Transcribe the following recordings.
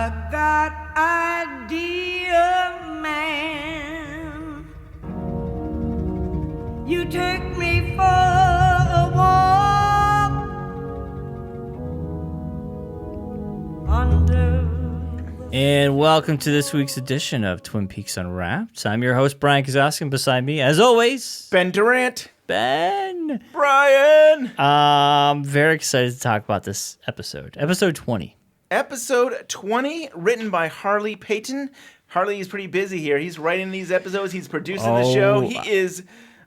I got idea, man. You take me for a walk under. And welcome to this week's edition of Twin Peaks Unwrapped. I'm your host, Bryon Kazowski, and beside me, as always, Ben Durant. Ben. Bryon. Very excited to talk about this episode. Episode 20. Episode 20, written by Harley Payton. Harley is pretty busy here. He's writing these episodes. He's producing the show. He is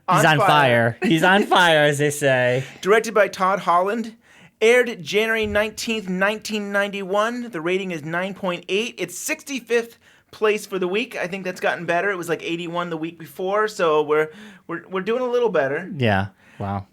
on fire. He's on fire, as they say. Directed by Todd Holland. Aired January 19th, 1991. The rating is 9.8. It's 65th place for the week. I think that's gotten better. It was like 81 the week before, so we're doing a little better. Yeah. Wow.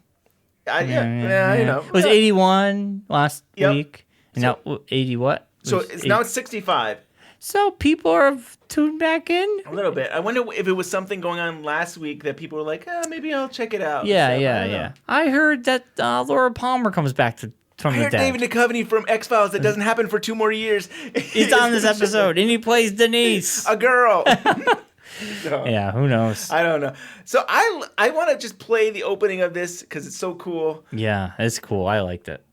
Yeah, you know. It was 81 last Yep. week. And now 80 what? So now it's 65. So people are tuned back in? A little bit. I wonder if it was something going on last week that people were like, maybe I'll check it out. Yeah. I heard that Laura Palmer comes back from I the heard dead. David Duchovny from X-Files that doesn't happen for 2 more years. He's on this episode, and he plays Denise. A girl. So, Yeah, who knows? I don't know. So I want to just play the opening of this because it's so cool. Yeah, it's cool. I liked it.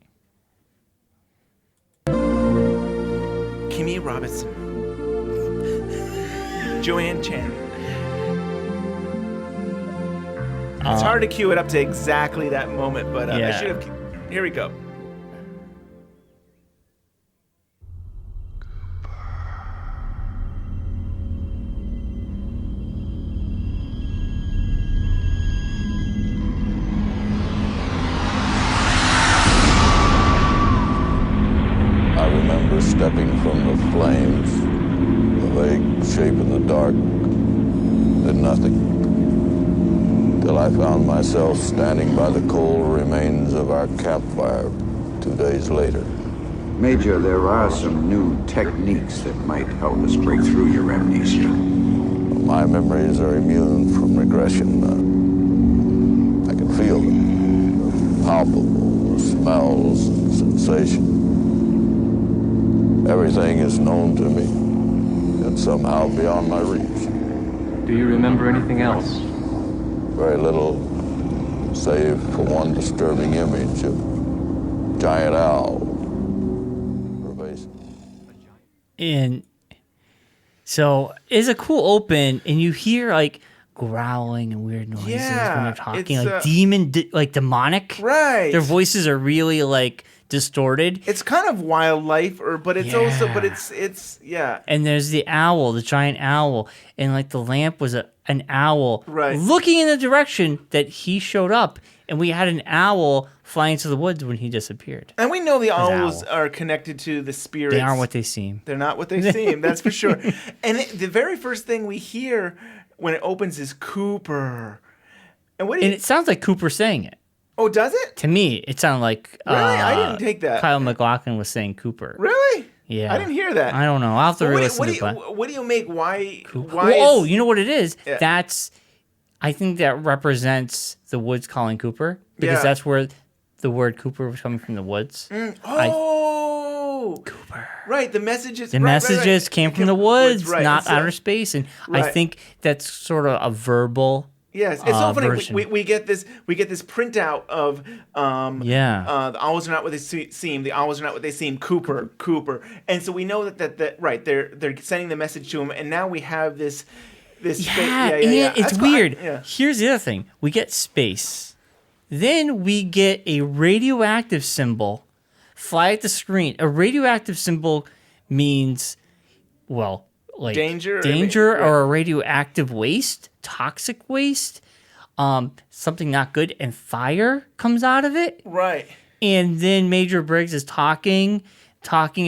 Kimmy Robinson. Joanne Chan. It's hard to cue it up to exactly that moment, but I should have. Here we go. I remember stepping from the flames, a vague shape in the dark, then nothing, till I found myself standing by the cold remains of our campfire 2 days later. Major, there are some new techniques that might help us break through your amnesia. My memories are immune from regression. I can feel them, palpable smells and sensations. Everything is known to me, and somehow beyond my reach. Do you remember anything else? Very little, save for one disturbing image of giant owl. Pervasive. And so it's a cool open, and you hear like growling and weird noises when they're talking, like demonic. Right. Their voices are really like distorted. It's kind of wildlife, but it's also, And there's the owl, the giant owl, and like the lamp was an owl looking in the direction that he showed up, and we had an owl flying into the woods when he disappeared. And we know the owls are connected to the spirits. They aren't what they seem. They're not what they seem, that's for sure. And the very first thing we hear when it opens is Cooper. And it sounds like Cooper saying it. Oh, does it? To me, it sounded like really? I didn't take that. Kyle MacLachlan was saying Cooper. Really? Yeah. I didn't hear that. I don't know. I'll have to re-listen to it. What do you make? Why? You know what it is? Yeah. I think that represents the woods calling Cooper, because that's where the word Cooper was coming from, the woods. Cooper. Right. The messages. Came from the woods, not outer space, and Right. I think that's sort of a verbal. Yes, it's so funny. Version. We get this printout of the owls are not what they seem. The owls are not what they seem. Cooper, and so we know that right. They're sending the message to him, and now we have this. It's weird. Here's the other thing: we get space, then we get a radioactive symbol fly at the screen. A radioactive symbol means, well, like danger or a radioactive waste. Toxic waste, something not good, and fire comes out of it. Right. And then Major Briggs is talking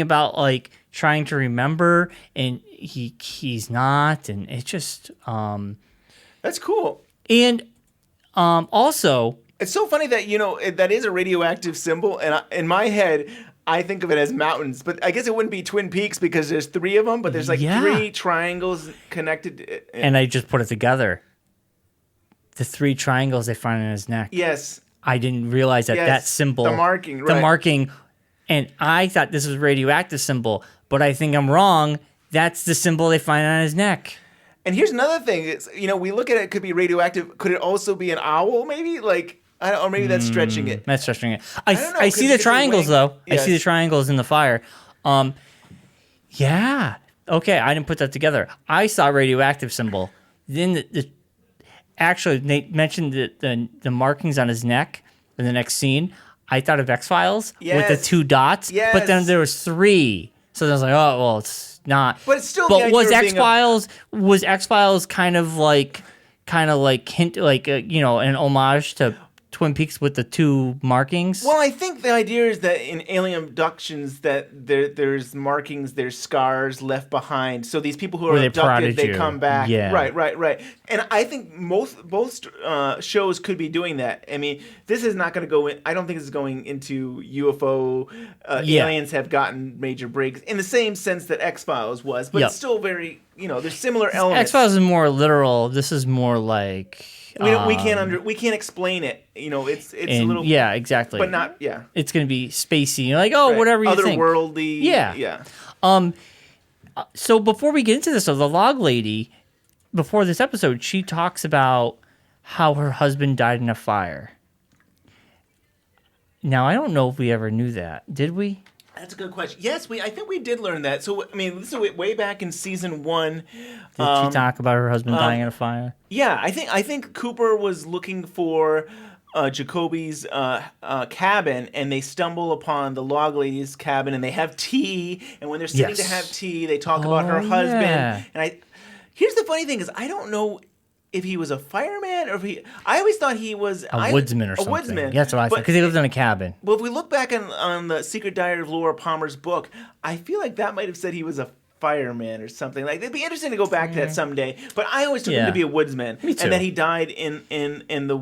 about like trying to remember, and he's not, and it's just that's cool. And also, it's so funny that that is a radioactive symbol, and in my head, I think of it as mountains, but I guess it wouldn't be Twin Peaks because there's 3 of them, but there's like 3 triangles connected. And I just put it together. The 3 triangles they find in his neck. Yes. I didn't realize that symbol. The marking, right. The marking. And I thought this was a radioactive symbol, but I think I'm wrong. That's the symbol they find on his neck. And here's another thing. It's, we look at it could be radioactive. Could it also be an owl, maybe? Like, I don't, or maybe that's stretching it. That's stretching it. I don't know, I see the triangles, though. Yeah. I see the triangles in the fire. Yeah. Okay, I didn't put that together. I saw radioactive symbol. Then actually, they mentioned the markings on his neck in the next scene. I thought of X-Files with the 2 dots, but then there was 3. So I was like, oh, well, it's not. But it's still. But was X-Files kind of like hint an homage to Twin Peaks with the 2 markings? Well, I think the idea is that in alien abductions that there's markings, there's scars left behind. So these people who are abducted, they come back. Yeah. Right. And I think both shows could be doing that. I mean, this is not going to go in. I don't think this is going into UFO. Aliens have gotten major breaks in the same sense that X-Files was, but it's still very, there's similar elements. X-Files is more literal. This is more like... we can't explain it. It's a little exactly, but not It's gonna be spacey. You're like, oh, whatever you think. Otherworldly. Yeah. So before we get into this, the log lady, before this episode, she talks about how her husband died in a fire. Now I don't know if we ever knew that. Did we? That's a good question. Yes, I think we did learn that. So, I mean, this is way back in season 1. Did she talk about her husband dying in a fire? Yeah, I think Cooper was looking for Jacoby's cabin, and they stumble upon the log lady's cabin, and they have tea. And when they're sitting to have tea, they talk about her husband. Yeah. And here's the funny thing is, I don't know if he was a fireman or if I always thought he was a woodsman or something. A woodsman. That's what I thought, because he lived in a cabin. Well, if we look back on the Secret Diary of Laura Palmer's book, I feel like that might have said he was a fireman or something. Like, it'd be interesting to go back to that someday. But I always took him to be a woodsman. Me too. And that he died in the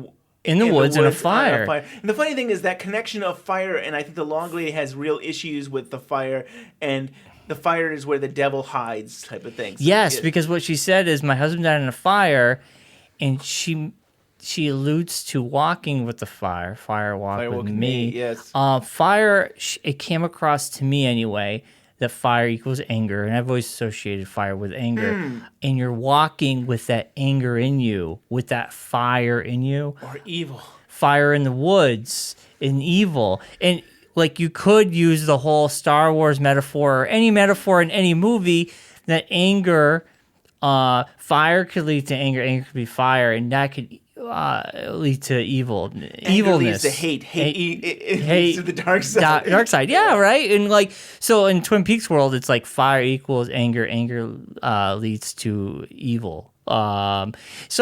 woods in a fire. And the funny thing is that connection of fire, and I think the log lady has real issues with the fire, and the fire is where the devil hides, type of thing. So yes, because what she said is, my husband died in a fire. And she alludes to walking with the fire. Fire walk with me. Yes. Fire. It came across to me anyway that fire equals anger, and I've always associated fire with anger. And you're walking with that anger in you, with that fire in you, or evil. Fire in the woods, and evil, and like you could use the whole Star Wars metaphor or any metaphor in any movie that anger. Fire could lead to anger. Anger could be fire, and that could lead to evil. Evilness leads to hate. Hate leads to the dark side. Dark side, yeah, right. And like, so in Twin Peaks world, it's like fire equals anger. Anger leads to evil. So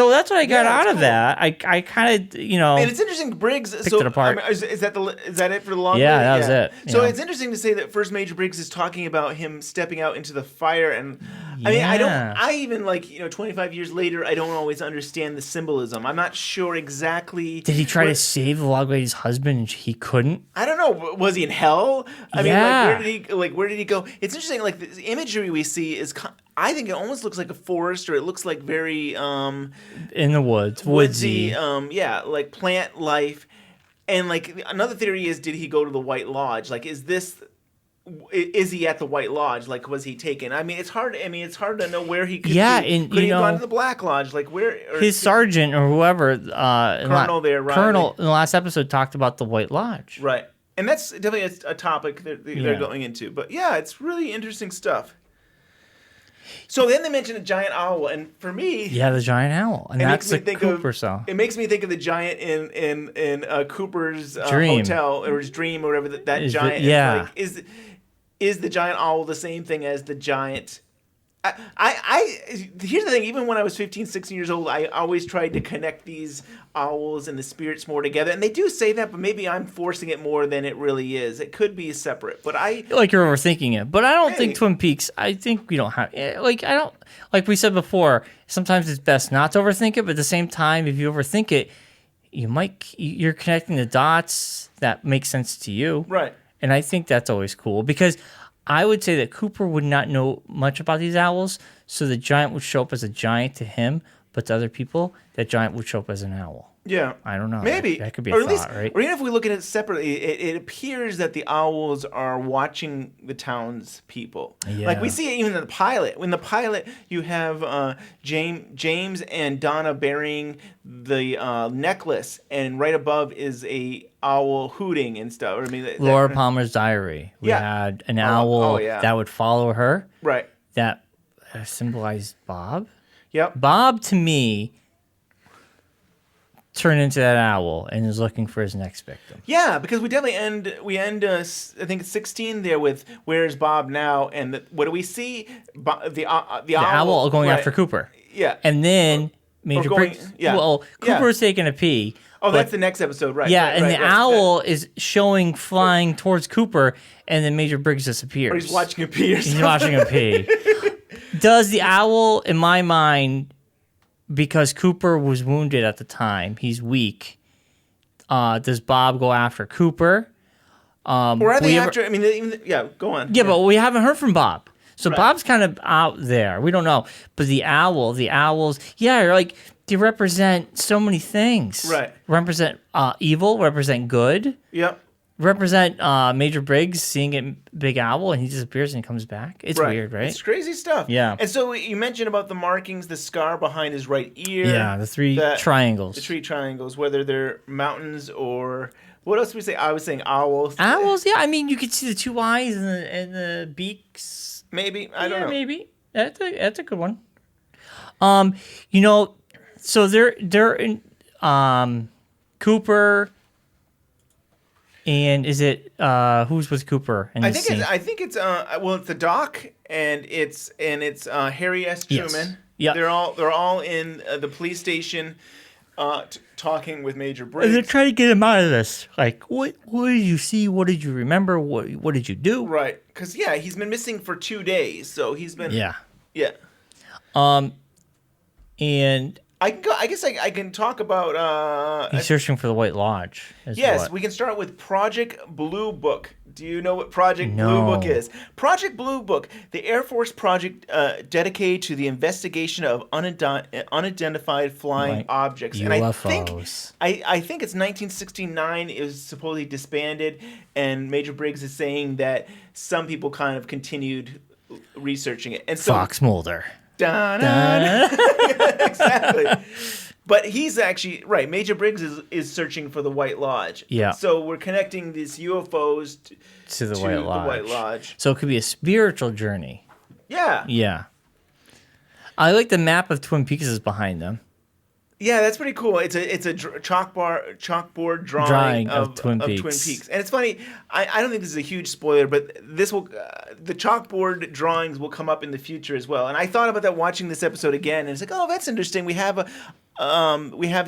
that's what I got out of that. I kind of, and it's interesting. Briggs picked it apart. I mean, is that it for the long? Yeah, that was it. So it's interesting to say that First Major Briggs is talking about him stepping out into the fire, and I mean, I even 25 years later, I don't always understand the symbolism. I'm not sure exactly. Did he try to save the log lady's husband and he couldn't? I don't know. Was he in hell? I mean, where did he go? It's interesting. Like, the imagery we see is, I think it almost looks like a forest, or it looks like very in the woods, woodsy. Like plant life. And like, another theory is, did he go to the White Lodge? Like, is he at the White Lodge? Like, was he taken? I mean, it's hard to know where he could be. And could he have gone to the Black Lodge? Like, where? His sergeant or whoever, Colonel Colonel in the last episode talked about the White Lodge. Right. And that's definitely a topic that they're going into. But yeah, it's really interesting stuff. So then they mentioned a giant owl, and for me, the giant owl, and that's the Cooper song. It makes me think of the giant in Cooper's hotel, or his dream, or whatever. That giant, is the giant owl the same thing as the giant? Here's the thing. Even when I was 15, 16 years old, I always tried to connect these owls and the spirits more together. And they do say that, but maybe I'm forcing it more than it really is. It could be separate, but I feel like you're overthinking it. But I don't think Twin Peaks. I think we don't have like we said before. Sometimes it's best not to overthink it, but at the same time, if you overthink it, you're connecting the dots that make sense to you, right? And I think that's always cool, because I would say that Cooper would not know much about these owls, so the giant would show up as a giant to him, but to other people, that giant would show up as an owl. Yeah. I don't know. Maybe. That could be or a at least, thought, right? Or even if we look at it separately, it appears that the owls are watching the townspeople. Yeah. Like we see it even in the pilot. In the pilot, you have James and Donna burying the necklace, and right above is a owl hooting and stuff. I mean, Laura Palmer's diary. We Yeah. had an owl that would follow her. Right. That symbolized Bob. Yep. Bob, to me, turned into that owl and is looking for his next victim. Yeah, because we definitely end. I think it's 16 there with "Where's Bob now?" And what do we see? The owl going right. after Cooper. Yeah, and then Major going- Briggs. yeah. Well, Cooper's taking a pee. Oh, that's the next episode, right? Yeah, right, and right, the right. owl is showing flying towards Cooper, and then Major Briggs disappears. Or he's watching a pee. He's watching a pee. Does the owl, in my mind, because Cooper was wounded at the time, he's weak. Does Bob go after Cooper? Or are they after? I mean, go on. Yeah, but we haven't heard from Bob. So Bob's kind of out there. We don't know. But the owls, like they represent so many things. Right. Represent evil, represent good. Yep. Represent Major Briggs seeing a big owl and he disappears and he comes back. It's weird, right? It's crazy stuff. Yeah. And so you mentioned about the markings, the scar behind his right ear. Yeah, the three triangles. The three triangles, whether they're mountains or what else did we say? I was saying owls. Owls, yeah. I mean, you could see the two eyes and the beaks. Maybe I don't know. Maybe that's a good one. So they're in Cooper. And is it who's with Cooper? In I this think scene? it's it's the Doc and it's Harry S. Truman. Yes. Yeah. They're all in the police station talking with Major Briggs. They're trying to get him out of this. Like, what did you see? What did you remember? What did you do? Right, because he's been missing for 2 days, so he's been yeah. And I can go. I guess I can talk about. He's searching for the White Lodge. Yes, we can start with Project Blue Book. Do you know what Project Blue Book is? Project Blue Book, the Air Force project dedicated to the investigation of unidentified flying objects. UFOs. And I think it's 1969. It was supposedly disbanded, and Major Briggs is saying that some people kind of continued researching it. And so, Fox Mulder. Exactly. But he's actually right. Major Briggs is searching for the White Lodge. Yeah. So we're connecting these UFOs to the White Lodge. So it could be a spiritual journey. Yeah. Yeah. I like the map of Twin Peaks is behind them. Yeah, that's pretty cool. It's a chalkboard drawing of Twin Peaks. And it's funny. I don't think this is a huge spoiler, but this will the chalkboard drawings will come up in the future as well. And I thought about that watching this episode again, and it's like, oh, that's interesting. We have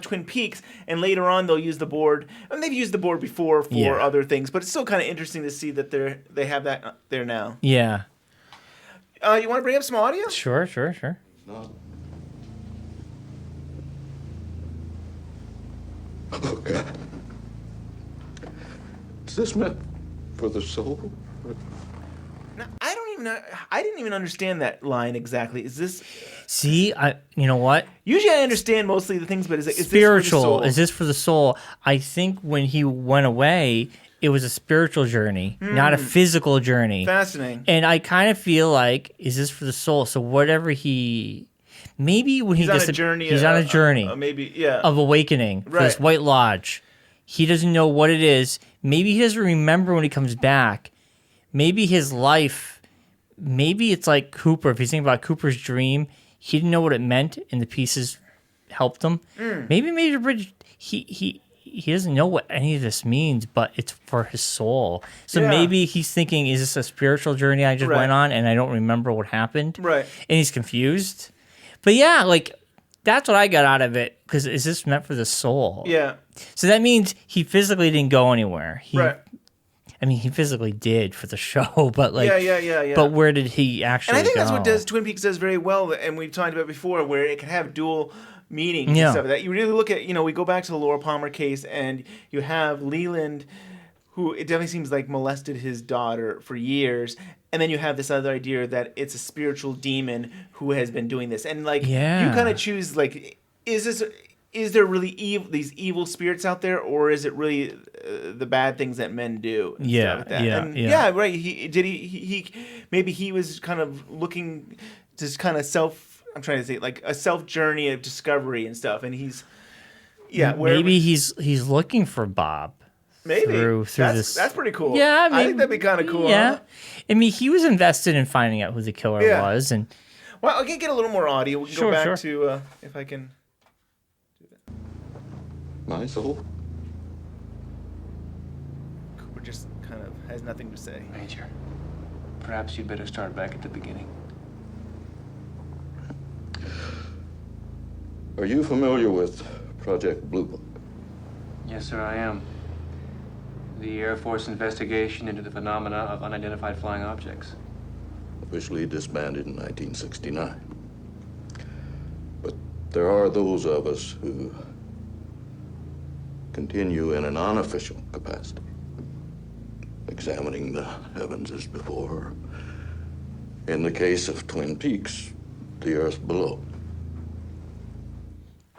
Twin Peaks, and later on they'll use the board. And they've used the board before for other things, but it's still kind of interesting to see that they have that there now. Yeah. You want to bring up some audio? Sure. No. Oh, God. Is this meant for the soul? Now, I don't even know. I didn't even understand that line exactly. Is this? See, you know what? Usually, I understand mostly the things, but is spiritual? This is this for the soul? I think when he went away, it was a spiritual journey, not a physical journey. Fascinating. And I kind of feel like, is this for the soul? So whatever maybe when he's on a journey. He's on a journey. Of awakening for this White Lodge. He doesn't know what it is. Maybe he doesn't remember when he comes back. Maybe his life. Maybe it's like Cooper. If you think about Cooper's dream, he didn't know what it meant, and the pieces helped him. Maybe Major Briggs. He doesn't know what any of this means, but it's for his soul. So maybe he's thinking, is this a spiritual journey I just went on, and I don't remember what happened? Right. And he's confused. But yeah, like, that's what I got out of it, because is this meant for the soul? Yeah. So that means he physically didn't go anywhere. Right. I mean, he physically did for the show, but like... Yeah. But where did he actually go? And I think that's what Twin Peaks does very well, and we've talked about before, where it can have dual meanings and stuff like that. You really look at, we go back to the Laura Palmer case, and you have Leland, who it definitely seems like molested his daughter for years, and then you have this other idea that it's a spiritual demon who has been doing this. And, like, you kind of choose, like, is is there really these evil spirits out there, or is it really the bad things that men do? And Yeah, stuff like that? yeah, And yeah. right. He maybe he was kind of looking to kind of I'm trying to say like a self journey of discovery and stuff, and he's maybe he's looking for Bob. maybe through that's this. pretty cool. Yeah, I think that'd be kind of cool. Yeah, Huh? I mean, he was invested in finding out who the killer was, and Well, I can get a little more audio. We can Sure, go back sure. to if I can. My soul? Cooper just kind of has nothing to say. Major, perhaps you'd better start back at the beginning. Are you familiar with Project Blue Book? Yes, sir, I am. The Air Force investigation into the phenomena of unidentified flying objects. Officially disbanded in 1969. But there are those of us who continue in an unofficial capacity, examining the heavens as before. In the case of Twin Peaks, the earth below.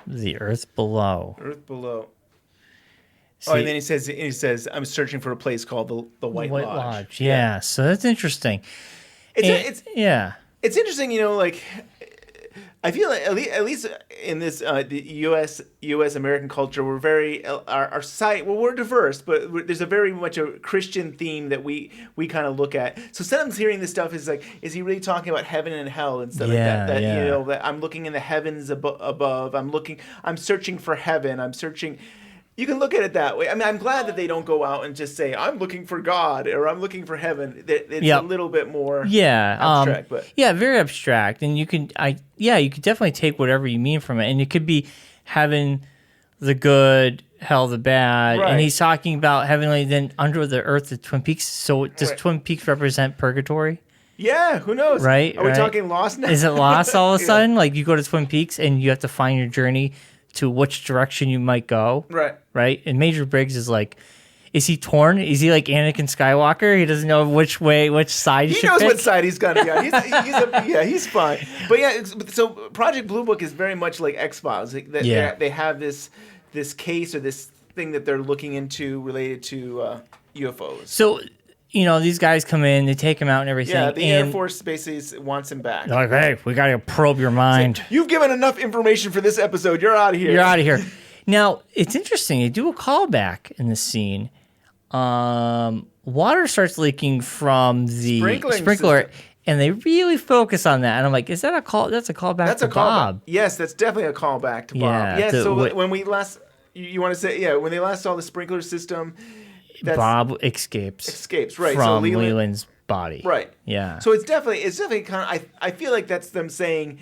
the earth below. Earth below. See, And then he says, I'm searching for a place called the White Lodge. Yeah, so that's interesting. It's It's interesting, like I feel like at least in this the U.S. American culture, we're very our society. Well, we're diverse, but there's a very much a Christian theme that we kind of look at. So sometimes hearing this stuff is like, is he really talking about heaven and hell and stuff like that? That that I'm looking in the heavens above. I'm searching for heaven. I'm searching. You can look at it that way. I mean, I'm glad that they don't go out and just say, I'm looking for God or I'm looking for heaven. It's a little bit more abstract. But very abstract. And you could definitely take whatever you mean from it. And it could be heaven, the good, hell, the bad. Right. And he's talking about heavenly, then under the earth, the Twin Peaks. So does Twin Peaks represent purgatory? yeah, who knows? Right, Are we right. talking Lost now? Is it lost all of a sudden? Like you go to Twin Peaks and you have to find your journey to which direction you might go. Right. Right? And Major Briggs is like, is he torn? Is he like Anakin Skywalker? He doesn't know which side he should knows pick? what side he's gonna be on. He's fine. But so Project Blue Book is very much like X-Files. They have this case or this thing that they're looking into related to UFOs. So, these guys come in, they take him out and everything. Yeah, the Air Force basically wants him back. They're like, hey, we got to probe your mind. You've given enough information for this episode. You're out of here. You're out of here. Now, it's interesting. They do a callback in the scene. Water starts leaking from the sprinkler, system. and they really focus on that. And I'm like, is that a call? That's a callback That's to a callback. Bob. Yes, that's definitely a callback to Bob. Yeah, Yes, to when we last... You want to say, when they last saw the sprinkler system... Bob escapes right? from So Leland's body. Right. Yeah. So it's definitely kind of. I feel like that's them saying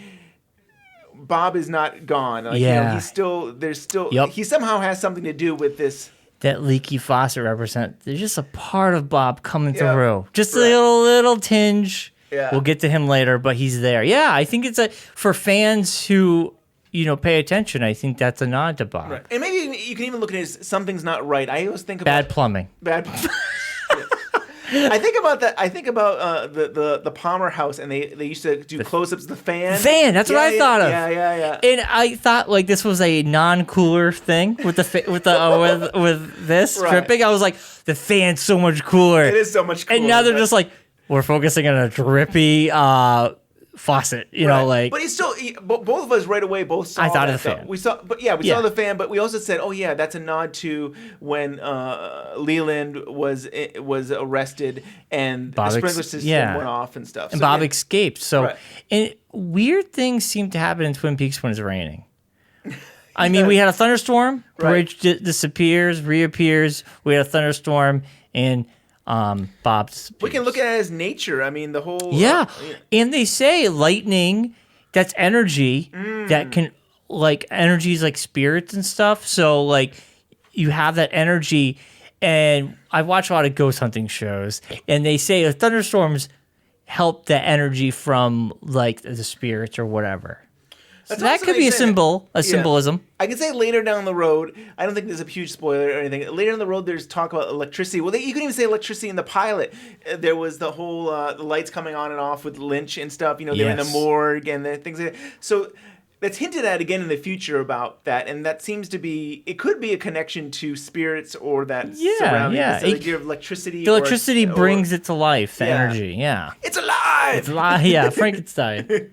Bob is not gone. Like, he's still. There's still. Yep. He somehow has something to do with this. That leaky faucet represents. There's just a part of Bob coming Yeah. through. Just Right. a little tinge. Yeah. We'll get to him later, but he's there. Yeah, I think it's for fans who pay attention. I think that's a nod to Bob. Right. And maybe you can even look at it as something's not right. I always think about Bad plumbing. Bad. I think about that. I think about the Palmer house, and they used to do close-ups of the fan. Fan, that's what I thought of. Yeah. And I thought like this was a non-cooler thing with with this Right. dripping. I was like, the fan's so much cooler. It is so much cooler. And now they're but- just like, we're focusing on a drippy faucet. Right. But he's still. Both of us right away both saw. I thought that, of the though. fan. We saw, but we saw the fan. But we also said, oh yeah, that's a nod to when Leland was arrested and Bob the sprinkler system went off and stuff. And So, Bob yeah. escaped. So, Right. and weird things seem to happen in Twin Peaks when it's raining. I mean, we had a thunderstorm. Right. Bridge disappears, reappears. We had a thunderstorm, and Bob disappears. We can look at it as nature. I mean, the whole. And they say lightning, that's energy that can, like, energies like spirits and stuff. So, like, you have that energy. And I watch a lot of ghost hunting shows, and they say the thunderstorms help the energy from, like, the spirits or whatever. So That's that also could be nice saying that. symbolism. I can say later down the road, I don't think there's a huge spoiler or anything. Later down the road, there's talk about electricity. Well, you can even say electricity in the pilot. There was the whole the lights coming on and off with Lynch and stuff. They were in the Yes. morgue and the things like that. So that's hinted at again in the future about that, and that seems to be, it could be a connection to spirits or that surrounding the idea of electricity. The electricity brings it to life, the energy, It's alive! It's alive, yeah, Frankenstein.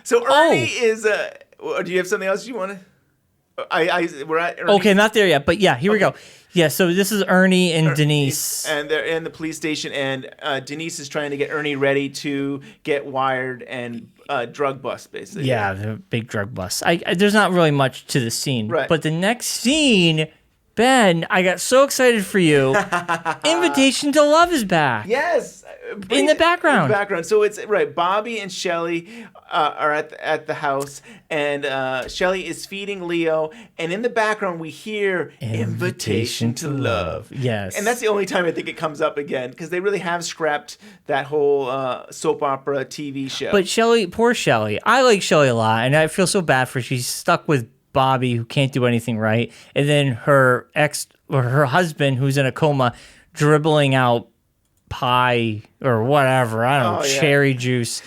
So Ernie is, do you have something else you want to? We're at Ernie. Okay, not there yet, but yeah, here we go. Yeah, so this is Ernie and Denise. And they're in the police station, and Denise is trying to get Ernie ready to get wired and drug bust, basically. Yeah, the big drug bust. There's not really much to the scene. Right. But the next scene, Ben, I got so excited for you. Invitation to Love is back. Yes. In the background. In the background. So it's, right, Bobby and Shelley are at the house, and Shelley is feeding Leo, and in the background we hear Invitation to Love. Yes. And that's the only time I think it comes up again, because they really have scrapped that whole soap opera TV show. But Shelley, poor Shelley. I like Shelley a lot, and I feel so bad for her. She's stuck with Bobby, who can't do anything right, and then her her husband, who's in a coma, dribbling out pie or whatever, I don't know, cherry juice.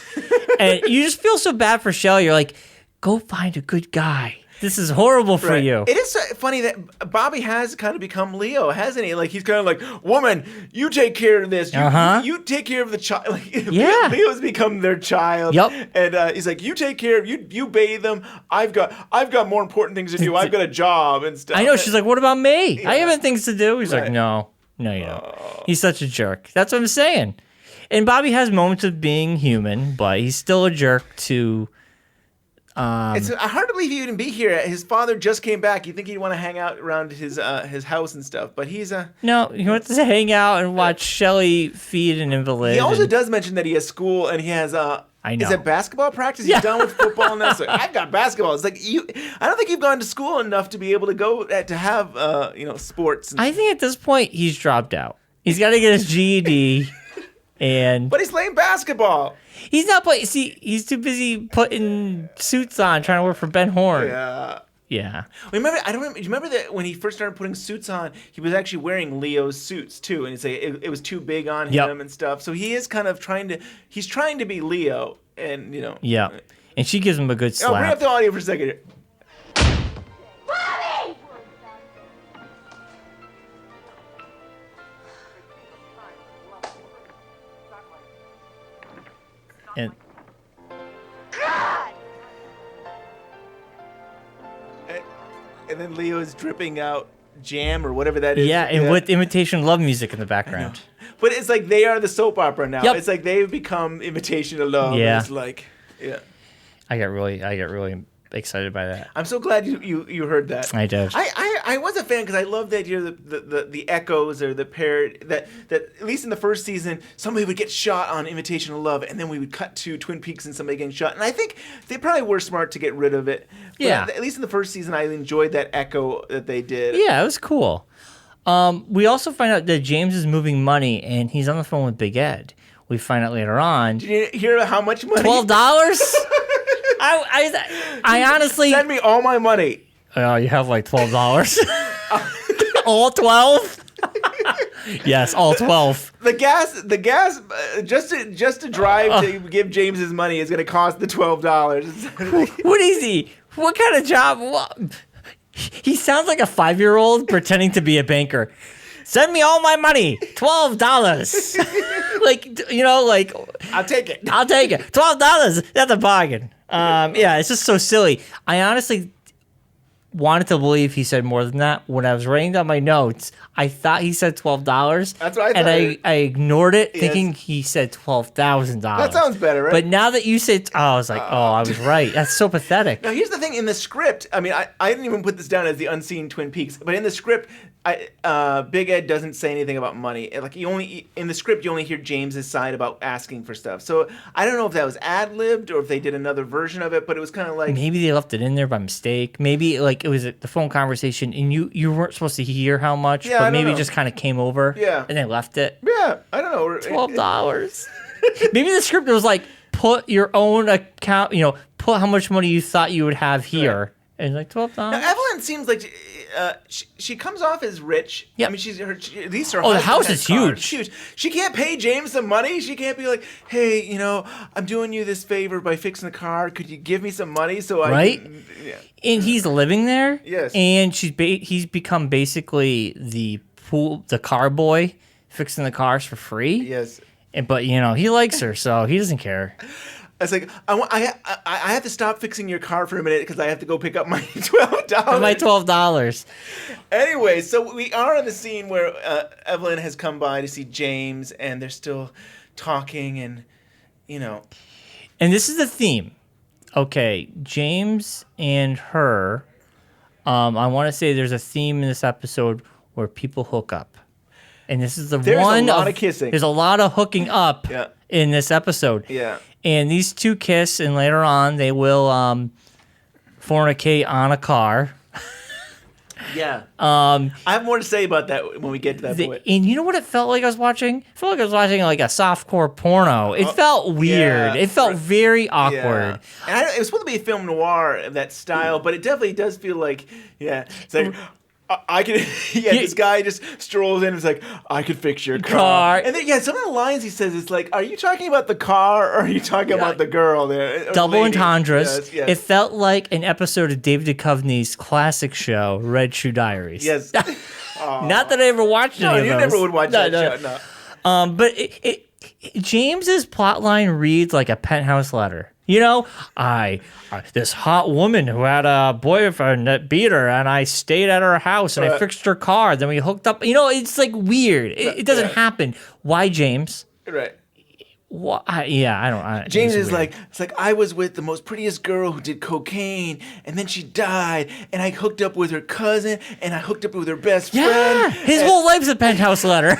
And you just feel so bad for Shelley. You're like, go find a good guy. This is horrible for you. It is funny that Bobby has kind of become Leo, hasn't he? Like, he's kind of like, woman, you take care of this. You take care of the child. Like, Leo's become their child. Yep. And he's like, you take care of, you bathe them. I've got more important things to do. I've got a job and stuff. I know. She's like, what about me? I have things to do. He's like, no, you don't. He's such a jerk. That's what I'm saying. And Bobby has moments of being human, but he's still a jerk to... it's hard to believe he wouldn't be here. His father just came back. You think he'd want to hang out around his house and stuff, but he's no. He wants to hang out and watch Shelley feed an invalid. He also does mention that he has school and he has I know. Is it basketball practice? He's done with football and that's like, I've got basketball. It's like I don't think you've gone to school enough to be able to go to have sports. I think at this point he's dropped out. He's got to get his GED. But he's playing basketball. He's not playing. See, he's too busy putting suits on, trying to work for Ben Horn. Yeah. Remember? I don't remember. Do you remember that when he first started putting suits on, he was actually wearing Leo's suits too, and it's like it was too big on him and stuff. So he is kind of trying to be Leo, and Yeah. And she gives him a good slap. Bring up the audio for a second here. And then Leo is dripping out jam or whatever that is. Yeah, and with Imitation Love music in the background. But it's like they are the soap opera now. Yep. It's like they've become Imitation of Love. Yeah. It's like, I got really excited by that. I'm so glad you heard that. I did. I was a fan because I love the idea of the echoes or the parody that at least in the first season somebody would get shot on Imitation of Love and then we would cut to Twin Peaks and somebody getting shot, and I think they probably were smart to get rid of it. But at least in the first season I enjoyed that echo that they did. Yeah, it was cool. We also find out that James is moving money and he's on the phone with Big Ed. We find out later on. Did you hear how much money? $12? I honestly send me all my money. Oh, you have like $12. All 12? Yes, all 12. The gas, just to drive to give James his money is going to cost the $12. What is he? What kind of job? What? He sounds like a 5-year-old pretending to be a banker. Send me all my money. $12. like I'll take it. $12. That's a bargain. Yeah, it's just so silly. I honestly wanted to believe he said more than that. When I was writing down my notes, I thought he said $12. That's what I thought. And I ignored it, thinking he said $12,000. That sounds better, right? But now that you said, I was like, I was right. That's so pathetic. Now, here's the thing. In the script, I mean, I didn't even put this down as the unseen Twin Peaks, but in the script, Big Ed doesn't say anything about money. Like in the script, you only hear James's side about asking for stuff. So I don't know if that was ad-libbed or if they did another version of it, but it was kind of like... Maybe they left it in there by mistake. Maybe like it was the phone conversation and you weren't supposed to hear how much, but maybe it just kind of came over and they left it. Yeah, I don't know. $12. Maybe the script was like, put your own account, put how much money you thought you would have here. Right. And like $12. Now, Evelyn seems like she comes off as rich. Yep. I mean, at least her. Oh, the husband house has is cars. huge. She can't pay James some money. She can't be like, hey, I'm doing you this favor by fixing the car. Could you give me some money so I Right? can, yeah. And he's living there. Yes. And he's become basically the car boy, fixing the cars for free. Yes. But he likes her, so he doesn't care. It's like I have to stop fixing your car for a minute because I have to go pick up my $12. My $12. Anyway, so we are on the scene where Evelyn has come by to see James, and they're still talking, and And this is the theme. Okay, James and her. I want to say there's a theme in this episode where people hook up, and this is there's a lot of kissing. There's a lot of hooking up Yeah. in this episode. Yeah. And these two kiss, and later on they will fornicate on a car. Yeah. I have more to say about that when we get to that point. And you know what it felt like I was watching? I felt like I was watching like a softcore porno. It felt weird. yeah. It felt very awkward. Yeah. And it was supposed to be a film noir of that style, but it definitely does feel like, it's like, I can, this guy just strolls in and is like, I could fix your car. And then, some of the lines he says, it's like, are you talking about the car or are you talking about the girl there? Double entendres. Yes. It felt like an episode of David Duchovny's classic show, Red Shoe Diaries. Yes. Not that I ever watched any of those. No, you never would watch that show, no. But James's plotline reads like a Penthouse letter. This hot woman who had a boyfriend that beat her, and I stayed at her house, and I fixed her car. Then we hooked up. It's like weird. It doesn't happen. Why, James? Right. Why? I don't. James is like, it's like, I was with the most prettiest girl who did cocaine, and then she died, and I hooked up with her cousin, and I hooked up with her best friend. His whole life's a Penthouse letter.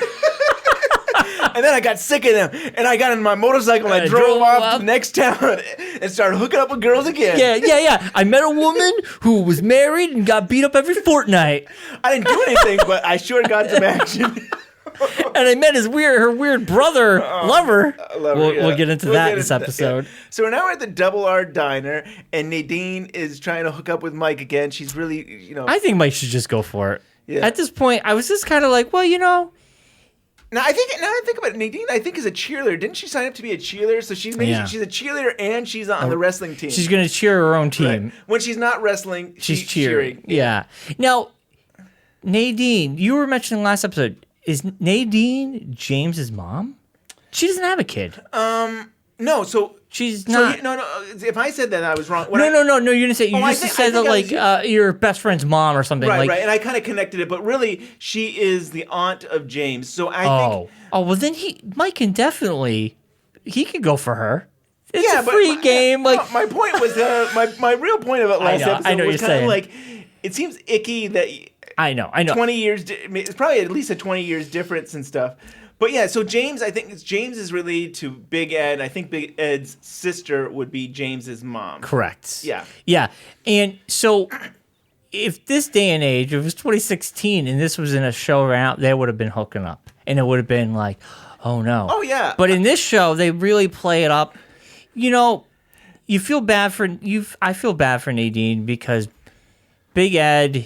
And then I got sick of them, and I got in my motorcycle and I drove off to the next town and started hooking up with girls again. Yeah. I met a woman who was married and got beat up every fortnight. I didn't do anything, but I sure got some action. And I met her weird brother lover. We'll get into that in this episode. Yeah. So now we're at the Double R Diner, and Nadine is trying to hook up with Mike again. She's really, I think Mike should just go for it. Yeah. At this point, I was just kind of like, Now I think about it, Nadine, I think is a cheerleader. Didn't she sign up to be a cheerleader? So she's a cheerleader and she's on the wrestling team. She's gonna cheer her own team. Right. When she's not wrestling, she's cheering. Yeah. Now, Nadine, you were mentioning last episode. Is Nadine James's mom? She doesn't have a kid. No. So she's not. No. If I said that, I was wrong. No. You didn't say. You just said that your best friend's mom or something. Right. And I kind of connected it, but really, she is the aunt of James. So I think. Oh well, then Mike can definitely. He could go for her. It's a free game. My point was my real point about last episode was kind of like, it seems icky that. I know. 20 years. It's probably at least a 20 years difference and stuff. But yeah, so James, I think James is related to Big Ed. I think Big Ed's sister would be James's mom. Correct. Yeah. Yeah. And so if this day and age, if it was 2016 and this was in a show around, they would have been hooking up. And it would have been like, oh no. Oh yeah. But in this show, they really play it up. You feel bad I feel bad for Nadine because Big Ed,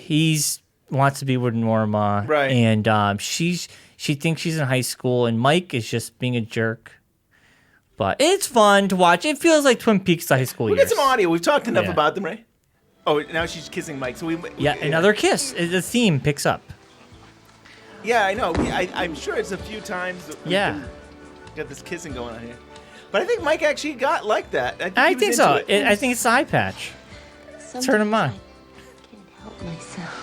wants to be with Norma. Right. And she thinks she's in high school, and Mike is just being a jerk. But it's fun to watch. It feels like Twin Peaks high school years. We'll get some audio. We've talked enough about them, right? Oh, now she's kissing Mike. So another kiss. The theme picks up. Yeah, I know. I'm sure it's a few times. Yeah. Got this kissing going on here. But I think Mike actually got like that. I think so. I think it's the eye patch. Turn him on. I can't help myself.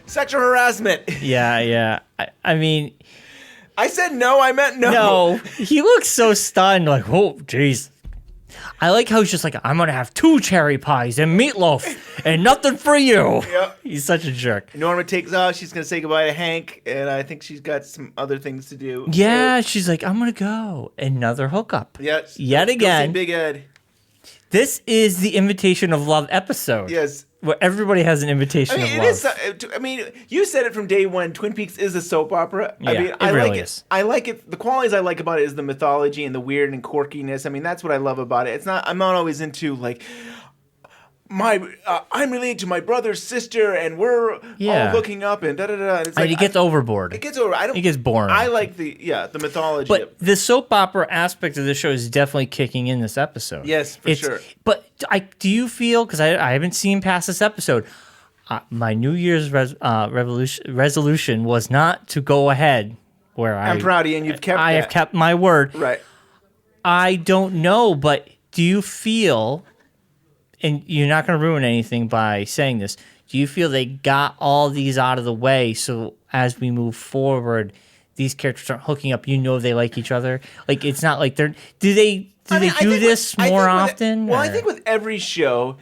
Sexual harassment. Yeah. I mean, I said no. I meant no. No, he looks so stunned. Like, oh, jeez. I like how he's just like, I'm gonna have 2 cherry pies and meatloaf and nothing for you. Yep. He's such a jerk. Norma takes off. She's gonna say goodbye to Hank, and I think she's got some other things to do. Yeah, she's like, I'm gonna go. Another hookup. Yeah. Yet again. Big Ed. This is the Invitation of Love episode. Yes. Where everybody has an invitation of love. You said it from day one. Twin Peaks is a soap opera. Yeah, it I really like is. I like it. The qualities I like about it is the mythology and the weird and quirkiness. I mean, that's what I love about it. I'm not always into like, I'm related to my brother's sister, and we're all hooking up, and da da da. It's like, it gets overboard. It gets over. It gets boring. I like the mythology. But the soap opera aspect of the show is definitely kicking in this episode. Yes, for sure. But do you feel, because I haven't seen past this episode, my New Year's resolution was not to go ahead where I'm proud of you, and you've kept. I have kept my word. Right. I don't know, but do you feel, and you're not going to ruin anything by saying this, do you feel they got all these out of the way so as we move forward, these characters aren't hooking up? You know they like each other. Like, it's not like they're... Do they do this more often? I think with every show,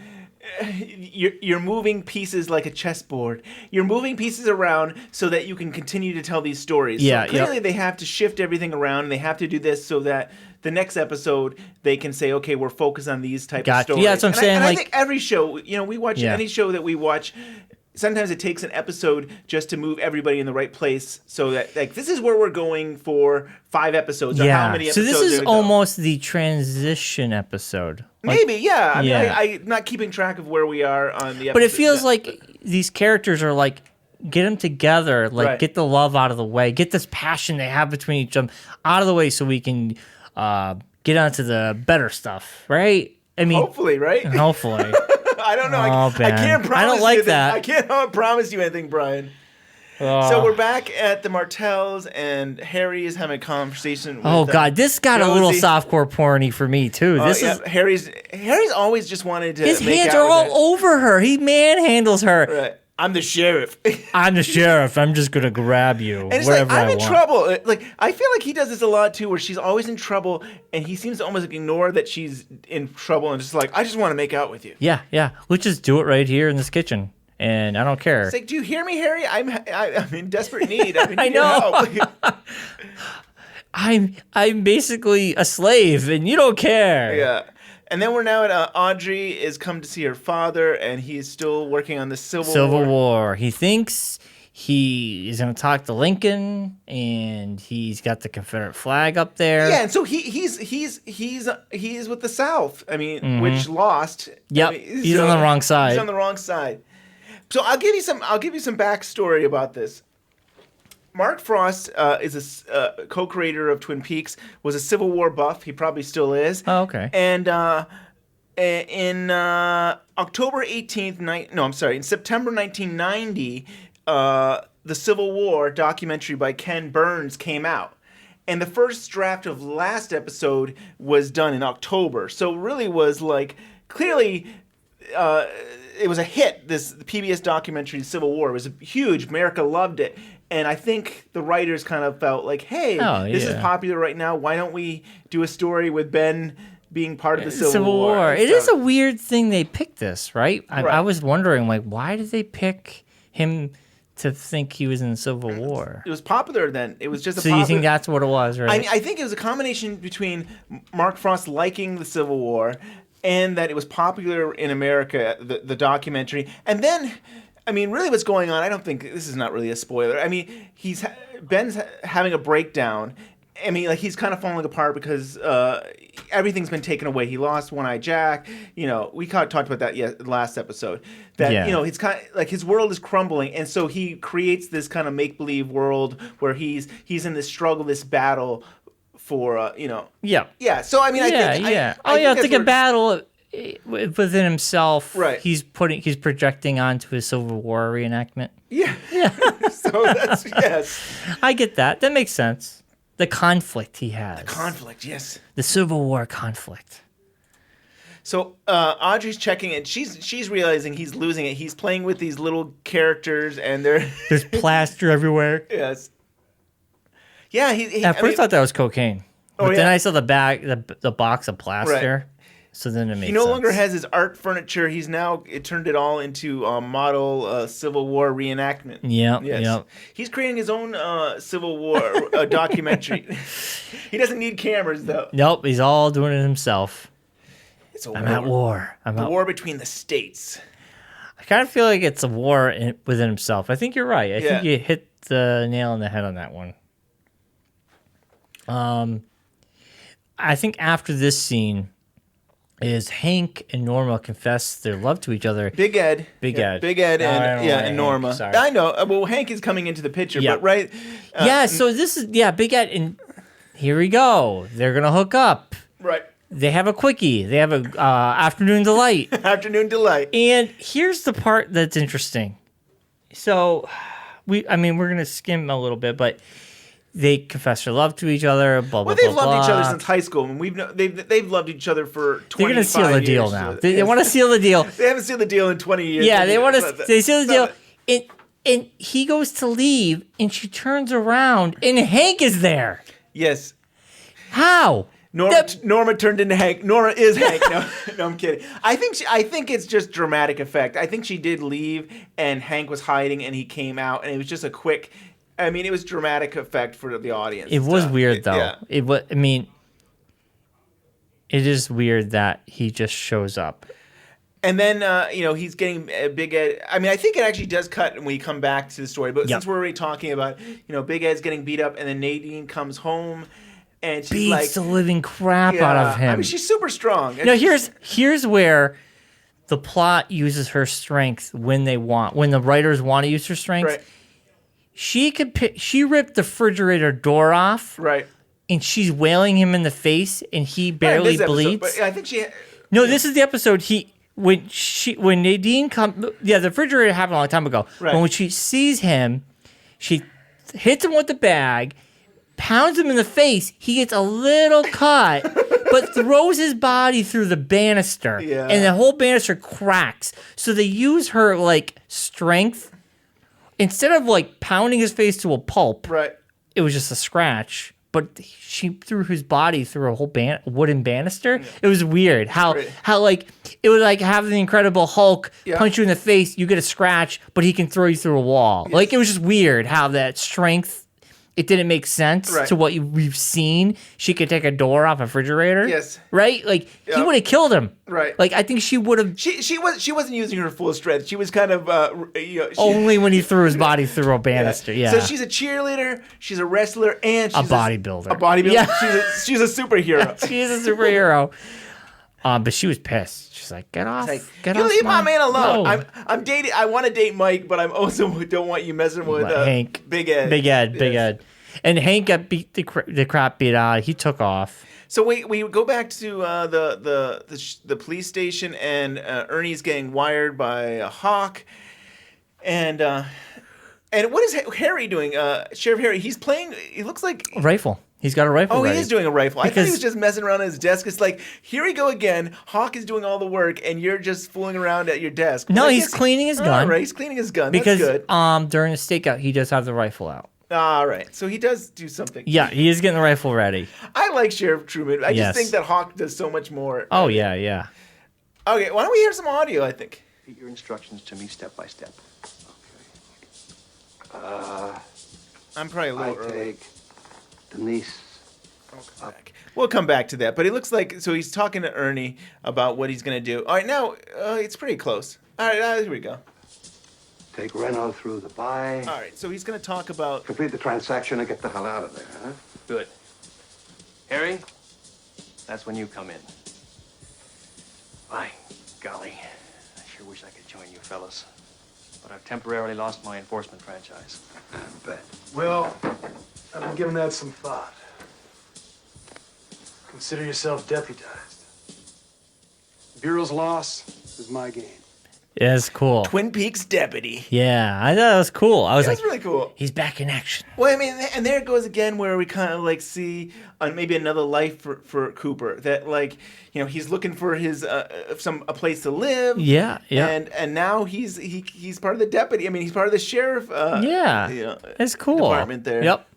you're moving pieces like a chessboard. You're moving pieces around so that you can continue to tell these stories. Yeah, so clearly they have to shift everything around, and they have to do this so that the next episode they can say, okay, we're focused on these type of stories. Yeah, that's what I'm saying. I think every show, we watch any show that we watch. Sometimes it takes an episode just to move everybody in the right place, so that like this is where we're going for 5 episodes. Or how many episodes? So this is almost the transition episode. Maybe, yeah. I mean, I'm not keeping track of where we are on the episode. But it feels like these characters are like, get them together, like get the love out of the way, get this passion they have between each of them out of the way, so we can get onto the better stuff, right? I mean, hopefully, right? Hopefully. I don't know. I can't promise. I don't like you that. I can't promise you anything, Bryon. So we're back at the Martells, and Harry is having a conversation with God, this got Josie. a little softcore porny for me too. Harry's always just wanted to. His make hands out are all with her. over her. He manhandles her. Right. I'm the sheriff. I'm the sheriff. I'm just gonna grab you. And it's wherever like, I'm I in want. trouble. Like, I feel like he does this a lot too, where she's always in trouble, and he seems to almost ignore that she's in trouble, and just like, I just want to make out with you. Yeah. Let's just do it right here in this kitchen, and I don't care. It's like, do you hear me, Harry? I'm in desperate need. I know. I'm basically a slave, and you don't care. Yeah. And then we're now at Audrey is come to see her father, and he is still working on the Civil War. He thinks he is going to talk to Lincoln, and he's got the Confederate flag up there. Yeah, and so he's with the South. I mean, which lost. Yep, he's on the wrong side. He's on the wrong side. So I'll give you some backstory about this. Mark Frost is a co-creator of Twin Peaks, was a Civil War buff. He probably still is. Oh, okay. And in October 18th, in September 1990, the Civil War documentary by Ken Burns came out. And the first draft of last episode was done in October. So really was like, clearly... it was a hit, the PBS documentary, Civil War. It was huge. America loved it. And I think the writers kind of felt like, hey, this is popular right now. Why don't we do a story with Ben being part of the Civil War? It is a weird thing they picked this, right? I was wondering, like, why did they pick him to think he was in the Civil War? It was popular then. It was just So you think that's what it was, right? I mean, I think it was a combination between Mark Frost liking the Civil War and that it was popular in America, the documentary. And then, I mean, really what's going on, I don't think, this is not really a spoiler. I mean, Ben's having a breakdown. I mean, like, he's kind of falling apart because everything's been taken away. He lost One-Eye Jack. You know, we talked about that last episode. That, you know, it's kind of like his world is crumbling. And so he creates this kind of make-believe world where he's in this struggle, this battle for, Yeah, so, I mean, I think a battle within himself. Right. He's projecting onto his Civil War reenactment. Yeah. So that's, yes. I get that. That makes sense. The conflict he has. The conflict, yes. The Civil War conflict. So Audrey's checking it. She's realizing he's losing it. He's playing with these little characters, and there's plaster everywhere. Yes. Yeah. At first, I thought that was cocaine. But then I saw the box of plaster. Right. So then it makes sense. He no longer has his art furniture. He's now turned it all into model Civil War reenactment. Yep. He's creating his own Civil War documentary. He doesn't need cameras, though. Nope, he's all doing it himself. I'm at war. War between the states. I kind of feel like it's a war within himself. I think you're right. I think you hit the nail on the head on that one. I think after this scene, is Hank and Norma confess their love to each other. Big Ed. Big Ed. Big Ed No, I don't and like and Norma. Hank, sorry. I know. Well, Hank is coming into the picture, Yeah. but right. So this is Big Ed, and here we go. They're gonna hook up. Right. They have a quickie. They have a afternoon delight. Afternoon delight. And here's the part that's interesting. So, we're gonna skim a little bit, but they confess their love to each other. Blah blah. Well, they've blah, loved each blah. other since high school, and they've loved each other for 25 They're gonna seal the deal years. now. They want to seal the deal. They haven't sealed the deal in 20 years. Yeah, they want to. They seal the deal. But- And he goes to leave, and she turns around, and Hank is there. Yes. How? Norma turned into Hank. Norma is Hank. No, I'm kidding. I think it's just dramatic effect. I think she did leave, and Hank was hiding, and he came out, and it was just a quick. I mean, it was dramatic effect for the audience. It was weird though. Yeah. It was. I mean, it is weird that he just shows up. And then, he's getting Big Ed. I mean, I think it actually does cut when we come back to the story. But since we're already talking about, Big Ed's getting beat up, and then Nadine comes home, and she's Beats like, the living crap out of him. I mean, she's super strong. No, here's where the plot uses her strength when the writers want to use her strength. Right. She ripped the refrigerator door off. Right. And she's wailing him in the face, and he barely bleeds. But I think she. No, this is the episode when Nadine comes. Yeah, the refrigerator happened a long time ago. Right. But when she sees him, she hits him with the bag, pounds him in the face. He gets a little cut, but throws his body through the banister, and the whole banister cracks. So they use her strength instead of pounding his face to a pulp. Right. It was just a scratch. But she threw his body through a whole wooden banister. Yeah. It was weird how it was like having the Incredible Hulk punch you in the face. You get a scratch, but he can throw you through a wall. Yes. It was just weird how that strength. It didn't make sense to what we've seen. She could take a door off a refrigerator. Yes. Right? He would have killed him. Right. I think she would have. She wasn't using her full strength. She was kind of only when he threw his body through a banister. Yeah. So she's a cheerleader. She's a wrestler, and she's a bodybuilder. A bodybuilder. Yeah. She's a superhero. She's a superhero. But she was pissed. She's like, get off. Get off. Leave my man alone. No. I'm dating. I want to date Mike, but I'm also don't want you messing with Hank. Big Ed. Big Ed. And Hank got beat the crap beat out. He took off. So we go back to the police station, and Ernie's getting wired by a Hawk, and what is Harry doing? Sheriff Harry. He's playing. He looks like a rifle. He's got a rifle. He is doing a rifle. I thought he was just messing around on his desk. It's like, here we go again. Hawk is doing all the work, and you're just fooling around at your desk. No, he's cleaning his gun. All right, he's cleaning his gun. Because that's good. During the stakeout, he does have the rifle out. All right, so he does do something. Yeah, he is getting the rifle ready. I like Sheriff Truman. I just think that Hawk does so much more. Oh, yeah. Okay, why don't we hear some audio, I think. Repeat your instructions to me step by step. Okay. I'm probably a little early. Take Denise. We'll come back to that. But it looks like, so he's talking to Ernie about what he's going to do. All right, now, it's pretty close. All right, here we go. Take Renault through the buy. All right, so he's going to talk about... Complete the transaction and get the hell out of there, huh? Good. Harry, that's when you come in. By golly, I sure wish I could join you fellas. But I've temporarily lost my enforcement franchise. I bet. Well, I've been giving that some thought. Consider yourself deputized. Bureau's loss is my gain. Yeah, it's cool. Twin Peaks deputy. Yeah, I thought it was cool. I was That's really cool. He's back in action. Well, I mean, and there it goes again where we kind of see maybe another life for Cooper. That he's looking for his a place to live. Yeah. And now he's part of the deputy. I mean, he's part of the sheriff. It's cool. Department there. Yep.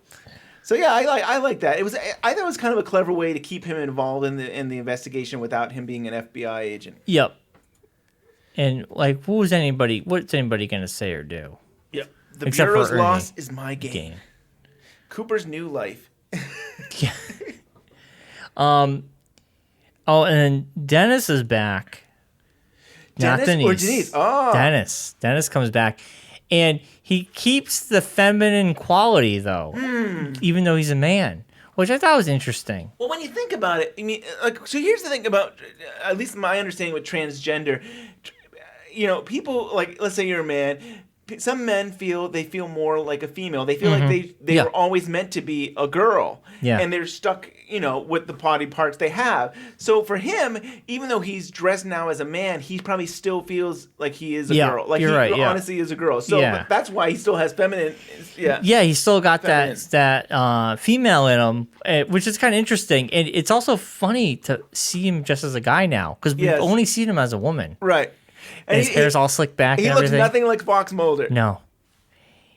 So yeah, I like that. I thought it was kind of a clever way to keep him involved in the investigation without him being an FBI agent. Yep. And what's anybody gonna say or do? Yep. The Except Bureau's for Ernie. loss is my gain. Cooper's new life. Yeah. Oh, and then Dennis is back. Dennis Not Denise. or Denise? Oh. Dennis. Dennis comes back. And he keeps the feminine quality, though, even though he's a man. which I thought was interesting. Well, when you think about it, I mean, like, so here's the thing about, at least my understanding with transgender, people, like, let's say you're a man. Some men feel more like a female. They feel like they were always meant to be a girl. Yeah. And they're stuck, with the body parts they have. So for him, even though he's dressed now as a man, he probably still feels like he is a girl. Like, he honestly is a girl. So that's why he still has feminine. Yeah. Yeah, he's still got feminine. that female in him, which is kind of interesting. And it's also funny to see him just as a guy now, because we've only seen him as a woman. Right. And his hair's all slicked back and everything. He looks nothing like Fox Mulder. No.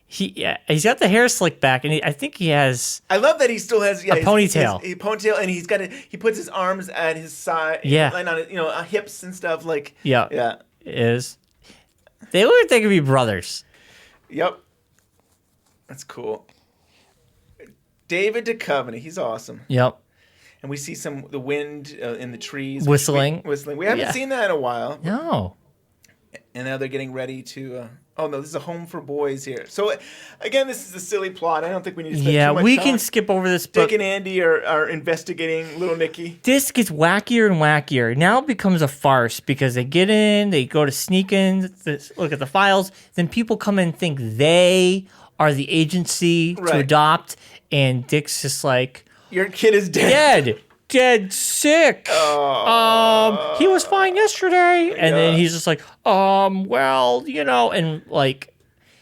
He's got the hair slicked back, and I think he has... I love that he still has... a ponytail. His ponytail, and he puts his arms at his side. Yeah. And on hips and stuff. Like. Yeah. Yeah. It is. They look like they could be brothers. Yep. That's cool. David Duchovny. He's awesome. Yep. And we see the wind in the trees. Whistling. We haven't seen that in a while. No. And now they're getting ready to... oh, no, this is a home for boys here. So, again, this is a silly plot. I don't think we need to spend too much we time. can skip over this. Dick and Andy are investigating little Nicky. This gets wackier and wackier. Now it becomes a farce because they get in, they go to sneak in, look at the files. Then people come in and think they are the agency to adopt. And Dick's just like... Your kid is dead. Dead sick. He was fine yesterday. And then he's just like, well, and like,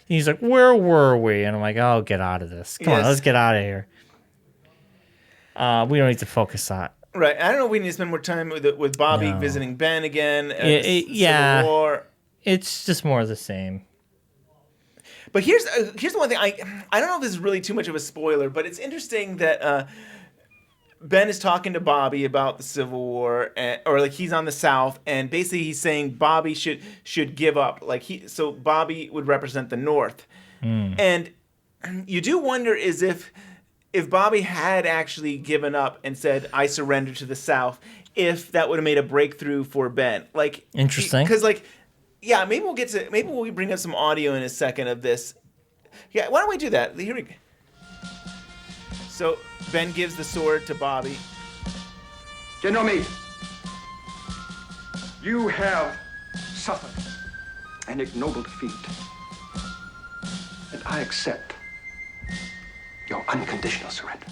he's like, where were we? And I'm like, oh, get out of this. Come on, let's get out of here. We don't need to focus on it. Right. I don't know if we need to spend more time with Bobby visiting Ben again. Yeah. Civil War. It's just more of the same. But here's the one thing. I don't know if this is really too much of a spoiler, but it's interesting that Ben is talking to Bobby about the Civil War, or like he's on the South, and basically he's saying Bobby should give up. So Bobby would represent the North, and you do wonder is if Bobby had actually given up and said I surrender to the South, if that would have made a breakthrough for Ben. Like interesting, because maybe we'll bring up some audio in a second of this. Yeah, why don't we do that? Here we go. So Ben gives the sword to Bobby. General Meade, you have suffered an ignoble defeat. And I accept your unconditional surrender.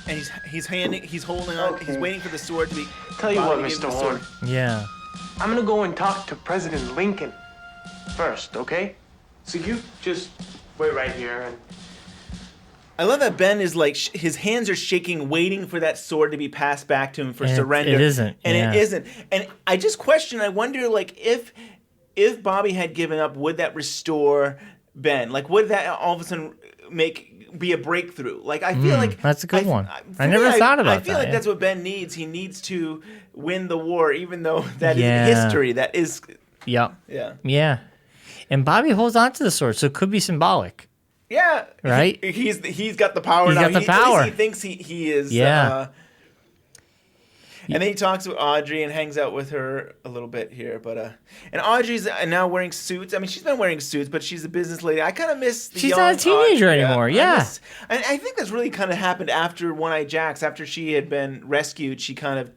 And he's holding on, he's waiting for the sword to be... Tell you what, Mr. Horn. Yeah. I'm gonna go and talk to President Lincoln first, okay? So you just wait right here and... I love that Ben is like, his hands are shaking, waiting for that sword to be passed back to him for surrender. It isn't. And it isn't. And I just I wonder, like, if Bobby had given up, would that restore Ben? Like, would that all of a sudden be a breakthrough? Like, I feel like... That's a good one. I never thought about that. I feel like that's what Ben needs. He needs to win the war, even though that is history. That is... Yeah. Yeah. Yeah. And Bobby holds on to the sword, so it could be symbolic. Yeah, right. He's got the power now. Got the power. He thinks he is. Yeah. And then he talks with Audrey and hangs out with her a little bit here, but and Audrey's now wearing suits. I mean, she's been wearing suits, but she's a business lady. I kind of miss the She's young not a teenager Audrey. anymore. Yeah. And I think that's really kind of happened after One-Eye Jacks. After she had been rescued, she kind of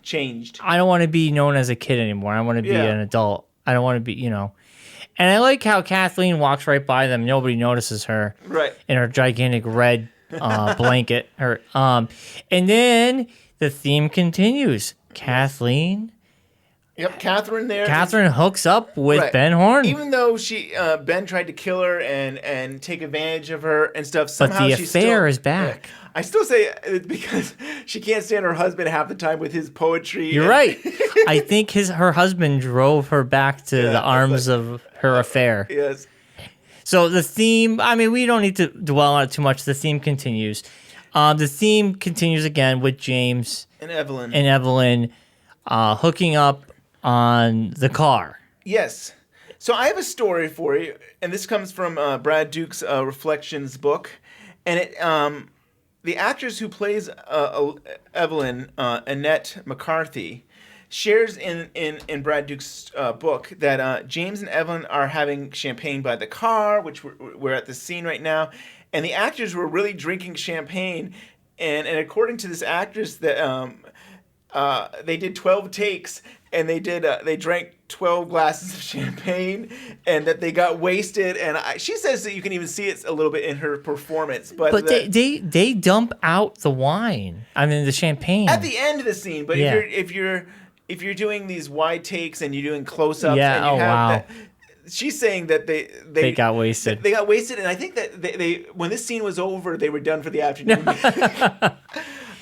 changed. I don't want to be known as a kid anymore. I want to be an adult. I don't want to be, And I like how Kathleen walks right by them. Nobody notices her. Right. In her gigantic red blanket. And then the theme continues. Kathleen. Yep, Catherine there. Catherine hooks up with Ben Horn. Even though Ben tried to kill her and take advantage of her and stuff, somehow but the affair is back. Yeah. I still say it's because she can't stand her husband half the time with his poetry. You're right. I think her husband drove her back to the arms of her affair. Yes. So the theme, I mean, we don't need to dwell on it too much. The theme continues. The theme continues again with James and Evelyn. Hooking up on the car. Yes. So I have a story for you, and this comes from Brad Duke's Reflections book. And it the actress who plays Evelyn, Annette McCarthy, shares in Brad Duke's book that James and Evelyn are having champagne by the car, which we're at the scene right now. and the actors were really drinking champagne. And according to this actress, that they did 12 takes, and they drank 12 glasses of champagne, and that they got wasted. And she says that you can even see it a little bit in her performance. But they dump out the wine. I mean, the champagne at the end of the scene. But if you're doing these wide takes and you're doing close-ups, and you have that, she's saying that they got wasted. They got wasted, and I think that they when this scene was over, they were done for the afternoon.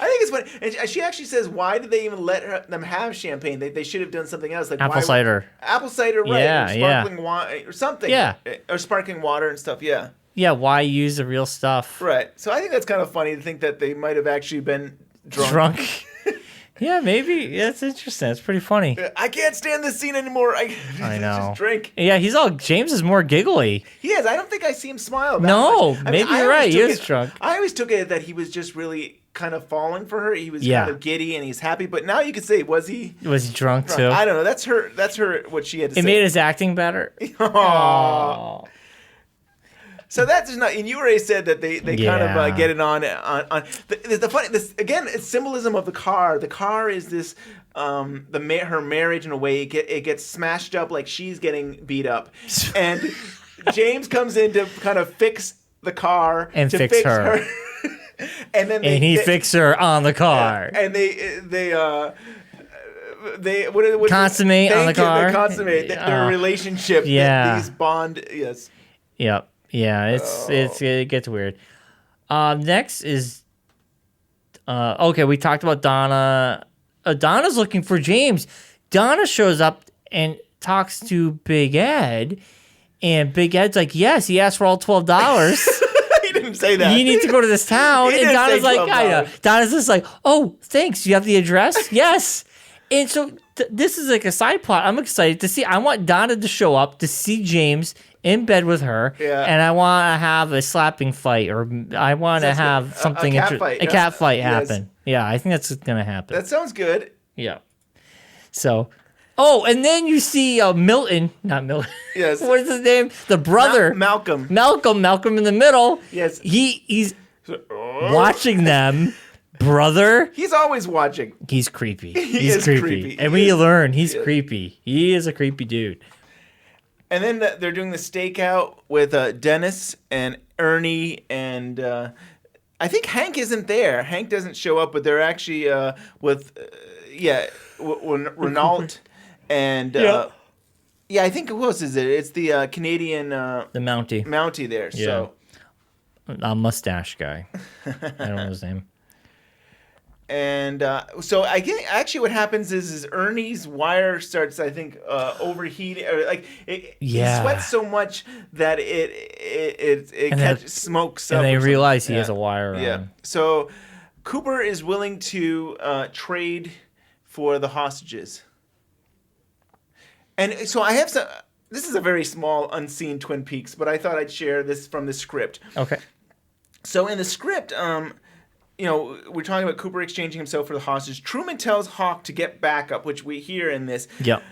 I think it's funny. And she actually says, why did they even let them have champagne? They should have done something else. Like apple cider. Apple cider, right. Yeah, or sparkling wine or something. Yeah. Or sparkling water and stuff, yeah. Yeah, why use the real stuff? Right. So I think that's kind of funny to think that they might have actually been drunk. Yeah, maybe. Yeah, it's interesting. It's pretty funny. I can't stand this scene anymore. I know. Just drink. Yeah, James is more giggly. He is. I don't think I see him smile that much. Maybe you're right. He is drunk. I always took it that he was just really kind of falling for her. He was kind of giddy and he's happy. But now you could say, was he drunk too? I don't know. That's her. What she had to say. It made his acting better. Aww. So that's just not. And you already said that they kind of get it on. The funny. This again, it's symbolism of the car. The car is this. Her marriage in a way it gets smashed up like she's getting beat up, and James comes in to kind of fix the car and fix her. And then he fixed her on the car. And they consummate on the car. They consummate their relationship. These bond. Yes. Yep. Yeah. It gets weird. Next is okay. We talked about Donna. Donna's looking for James. Donna shows up and talks to Big Ed, and Big Ed's like, "Yes, he asked for all $12." He didn't say that. You need to go to this town. And Donna's like, I know. Donna's just like, oh, thanks. You have the address? Yes. And so this is like a side plot. I'm excited to see. I want Donna to show up to see James in bed with her. Yeah. And I want to have a slapping fight, or I want to have something a cat fight happen. Yeah, I think that's going to happen. That sounds good. Yeah. So, and then you see Milton, not Milton. Yes. What is his name? The brother. Malcolm in the middle. Yes. He's watching them. Brother. He's always watching. He's creepy. He's creepy. And we learn he's creepy. He is a creepy dude. And then they're doing the stakeout with Dennis and Ernie, and I think Hank isn't there. Hank doesn't show up, but they're actually with Renault and I think who else is it? It's the Canadian the Mountie there. Yeah. So a mustache guy. I don't know his name. And so I think actually what happens is Ernie's wire starts, I think, overheating, or like he sweats so much that it catches smokes up. And they realize he has a wire on. Yeah. So Cooper is willing to trade for the hostages. And so I have some. This is a very small, unseen Twin Peaks, but I thought I'd share this from the script. Okay. So in the script, we're talking about Cooper exchanging himself for the hostage. Truman tells Hawk to get backup, which we hear in this. Yep.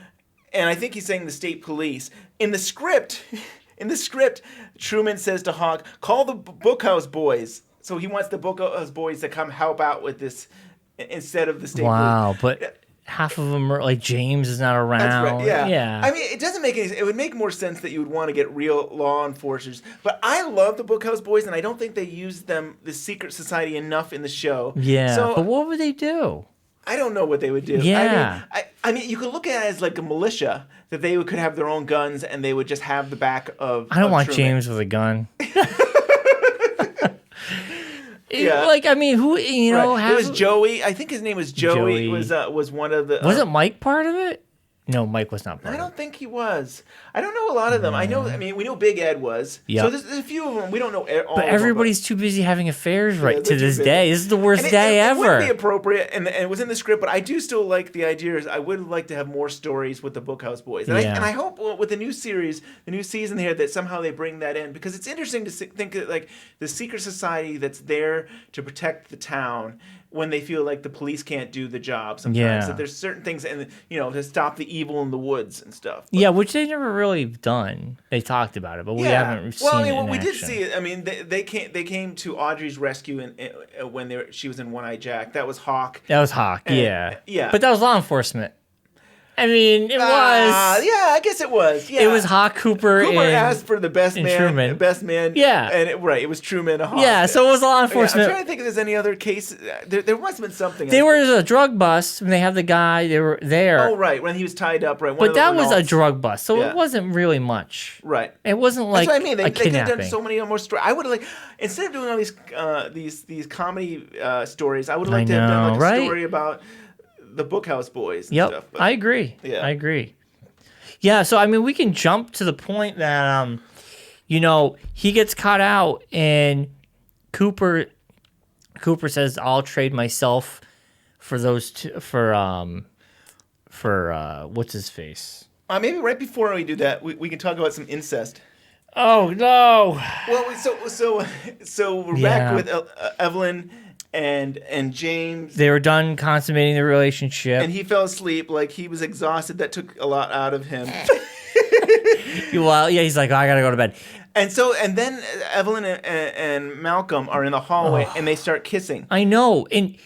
And I think he's saying the state police. In the script, Truman says to Hawk, call the Bookhouse boys. So he wants the Bookhouse boys to come help out with this instead of the state police. Wow, but half of them are like James is not around. That's right, yeah. I mean, it doesn't make any sense. It would make more sense that you would want to get real law enforcers. But I love the Bookhouse boys, and I don't think they use the secret society enough in the show. Yeah, so, but what would they do? I don't know what they would do. Yeah. I mean, you could look at it as like a militia, that they could have their own guns, and they would just have the back of I don't want Truman. James with a gun. Yeah. Like, I mean, who, It was Joey. I think his name was Joey. Was one of the... Was it Mike part of it? No, Mike was not part of it. I don't think he was. I don't know a lot of them. We know Big Ed was. Yep. So there's a few of them. We don't know all But everybody's too busy having affairs to this day. This is the worst day ever. It wouldn't be appropriate, and it was in the script, but I do still like the idea. I would like to have more stories with the Bookhouse boys. And I hope with the new series, the new season here, that somehow they bring that in, because it's interesting to think that, like, the secret society that's there to protect the town, when they feel like the police can't do the job sometimes. That there's certain things, and to stop the evil in the woods and stuff. But, which they never really done. They talked about it, but we haven't seen it in we action. did see it. I mean, they came to Audrey's rescue when she was in One Eye Jack. That was Hawk. Yeah. But that was law enforcement. I mean, it was. Yeah, I guess it was. Yeah. It was Hawk, Cooper asked for the best man. Truman. Best man. Yeah. And it was Truman. Hawk. Yeah, so it was law enforcement. I'm trying to think if there's any other case. There must have been something. There was a drug bust when they have the guy. They were there. Oh, right. When he was tied up, right. But that was a drug bust, so it wasn't really much. Right. It wasn't like That's what I mean. They could have done kidnapping. so many more stories. I would have instead of doing all these comedy stories, I would have liked to have done a story about the Bookhouse Boys and stuff. But, I agree. Yeah. I agree. Yeah, so I mean, we can jump to the point that he gets caught out, and Cooper says, "I'll trade myself for those two, for what's his face." Maybe right before we do that, we can talk about some incest. Oh no! Well, so we're back with Evelyn and James. They were done consummating the relationship, and he fell asleep. Like, he was exhausted. That took a lot out of him. Well, yeah, he's like, I gotta go to bed. And then Evelyn and Malcolm are in the hallway, and they start kissing. I know. And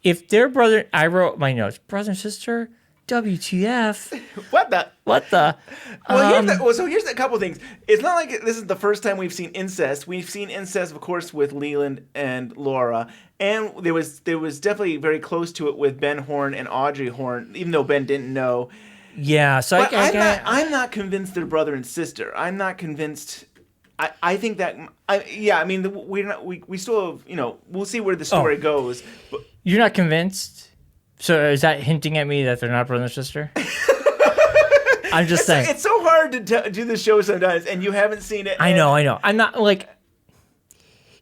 if they're brother, I wrote my notes, brother and sister, WTF. What the? Well, so here's a couple things. It's not like this is the first time we've seen incest. We've seen incest, of course, with Leland and Laura, and there was definitely very close to it with Ben Horn and Audrey Horn, even though Ben didn't know. Yeah, so but I'm not convinced they're brother and sister. I'm not convinced. I think that I mean we still have, we'll see where the story goes. But you're not convinced? So is that hinting at me that they're not brother and sister? I'm just saying. It's so hard to do the show sometimes, and you haven't seen it. I know. I'm not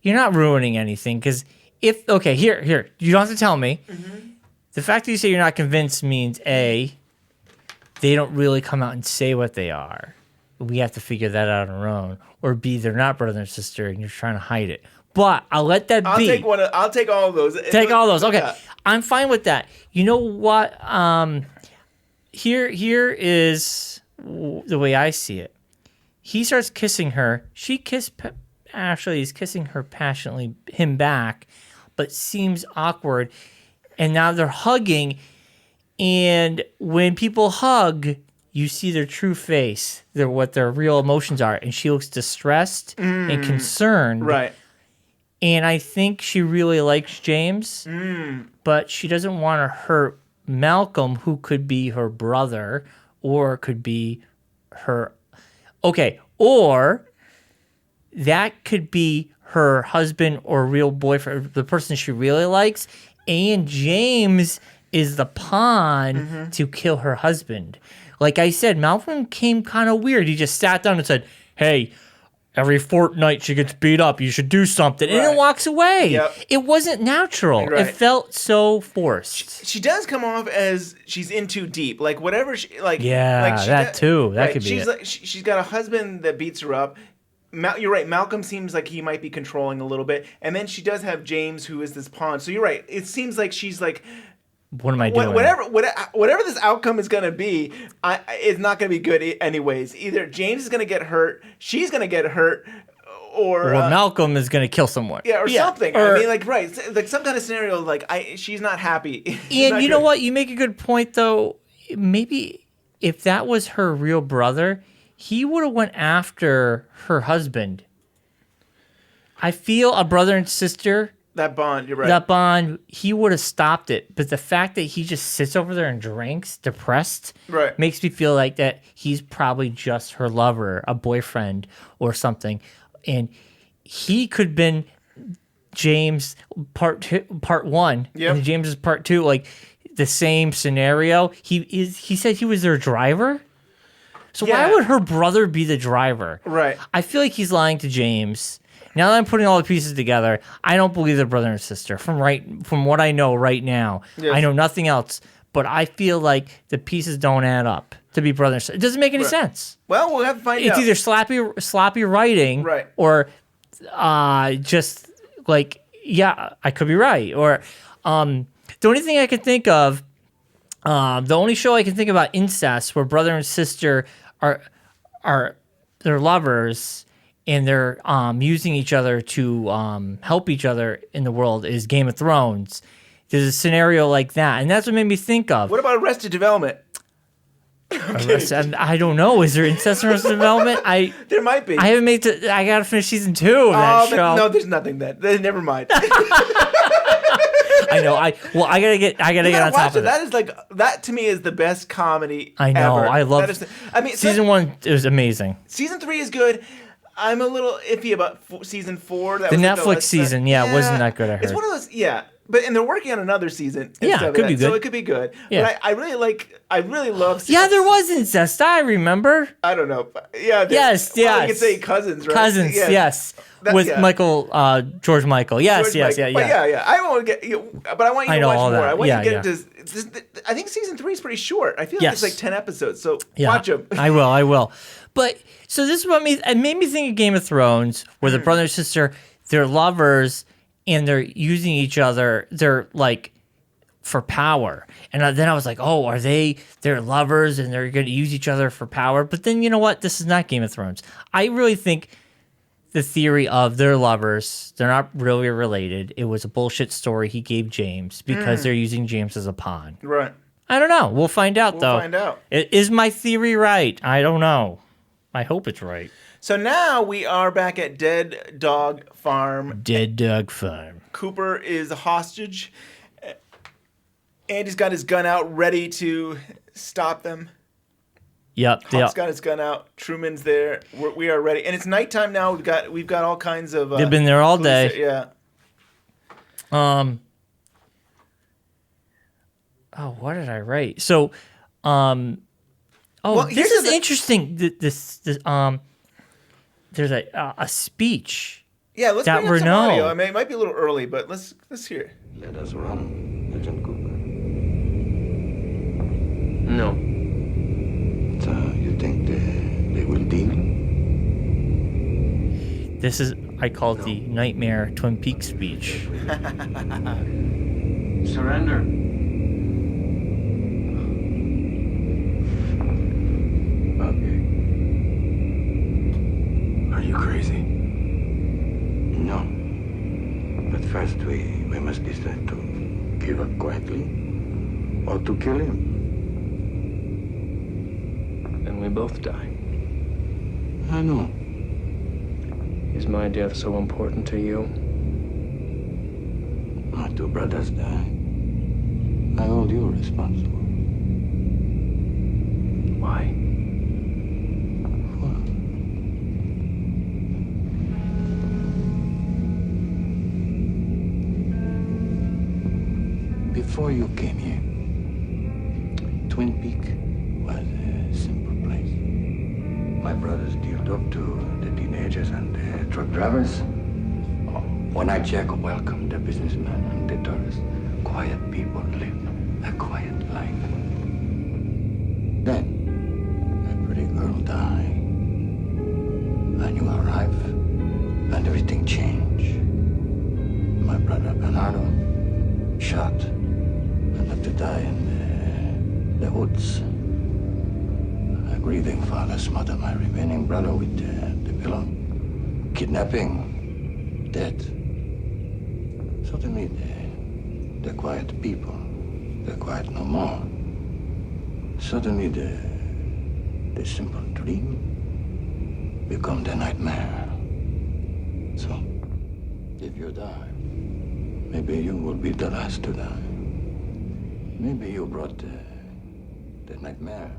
you're not ruining anything, because here, you don't have to tell me. Mm-hmm. The fact that you say you're not convinced means A, they don't really come out and say what they are. We have to figure that out on our own. Or B, they're not brother and sister, and you're trying to hide it. But I'll let that be. I'll take all of those. Take all those. Okay. Yeah. I'm fine with that. You know what? Here is the way I see it. He starts kissing her. He's kissing her passionately, him back, but seems awkward. And now they're hugging. And when people hug, you see their true face, what their real emotions are. And she looks distressed and concerned. Right. And I think she really likes James, but she doesn't want to hurt Malcolm, who could be her brother or could be her... Okay, or that could be her husband or real boyfriend, the person she really likes, and James is the pawn to kill her husband. Like I said, Malcolm came kind of weird. He just sat down and said, hey... Every fortnight she gets beat up. You should do something. And then walks away. Yep. It wasn't natural. Right. It felt so forced. She does come off as she's in too deep. Like, whatever she... Like, yeah, like that too. That could be she's it. Like, she's got a husband that beats her up. You're right. Malcolm seems like he might be controlling a little bit. And then she does have James, who is this pawn. So you're right. It seems like she's like... What am I doing? Whatever this outcome is going to be, it's not going to be good anyways. Either James is going to get hurt, she's going to get hurt, or Malcolm is going to kill someone. Yeah, or something. I mean, like some kind of scenario. Like she's not happy. And you know what? You make a good point, though. Maybe if that was her real brother, he would have went after her husband. I feel a brother and sister. That bond, you're right. That bond, he would have stopped it. But the fact that he just sits over there and drinks, depressed, makes me feel like that he's probably just her lover, a boyfriend or something. And he could have been James part one. Yep. And James is part two. Like the same scenario. He said he was their driver. So why would her brother be the driver? Right. I feel like he's lying to James. Now that I'm putting all the pieces together, I don't believe they're brother and sister. From what I know right now, I know nothing else. But I feel like the pieces don't add up to be brother and sister. It doesn't make any sense. Well, we'll have to find out. It's either sloppy writing, or just like I could be right, or The only thing I can think of, the only show I can think about incest where brother and sister are they're lovers and they're using each other to help each other in the world is Game of Thrones. There's a scenario like that, and that's what made me think of. What about Arrested Development? I don't know. Is there incest in Arrested Development? There might be. I haven't made it. I gotta finish season 2 of that show. No, there's nothing then. Never mind. I know. I gotta get on top of it. That is that to me is the best comedy. I know. Ever. I love. Season 1 is amazing. Season 3 is good. I'm a little iffy about season 4. The Netflix season, wasn't that good. I heard. It's one of those, and they're working on another season. Yeah, it could be good. So it could be good. Yeah. But I really love. Yeah, there was incest. I remember. I don't know. Yeah. Yes. You could say cousins, right? Cousins. Yes. With Michael, George Michael. Yes. But I won't get. But I want you to watch more. I want you to get into. I think season 3 is pretty short. I feel like it's like 10 episodes. So watch them. I will. But so this is what it made me think of Game of Thrones, where the brother and sister, they're lovers and they're using each other. They're like for power. And then I was like, oh, they're lovers and they're going to use each other for power. But then you know what? This is not Game of Thrones. I really think the theory of they're lovers, they're not really related. It was a bullshit story he gave James because they're using James as a pawn. Right. I don't know. We'll find out, though. We'll find out. Is my theory right? I don't know. I hope it's right. So now we are back at Dead Dog Farm. Dead Dog Farm. Cooper is a hostage. Andy's got his gun out, ready to stop them. Yep. Hop's got his gun out. Truman's there. We are ready, and it's nighttime now. We've got all kinds of. They've been there all day. Yeah. Oh, what did I write? So, this is interesting. There's a speech. Yeah, let's that bring up some Renault. audio. I mean, it might be a little early, but let's hear it. Let us run, Agent Cooper. No. So you think they will deal? This is, I call it the Nightmare Twin Peaks speech. Surrender. Okay. Are you crazy? No. But first we must decide to give up quietly or to kill him. And we both die. I know. Is my death so important to you? My 2 brothers died. I hold you responsible. Why? Before you came here, Twin Peaks was a simple place. My brothers dealt up to the teenagers and the truck drivers. One I check welcomed the businessmen and the tourists. Quiet people live a quiet life. Then, a pretty girl died. And you arrive, and everything changed. My brother Rinaldo shot and left to die in the woods. A grieving father smothered my remaining brother with the pillow. Kidnapping, death. Suddenly, the quiet people, they're quiet no more. Suddenly, the simple dream become the nightmare. So, if you die, maybe you will be the last to die. Maybe you brought the nightmare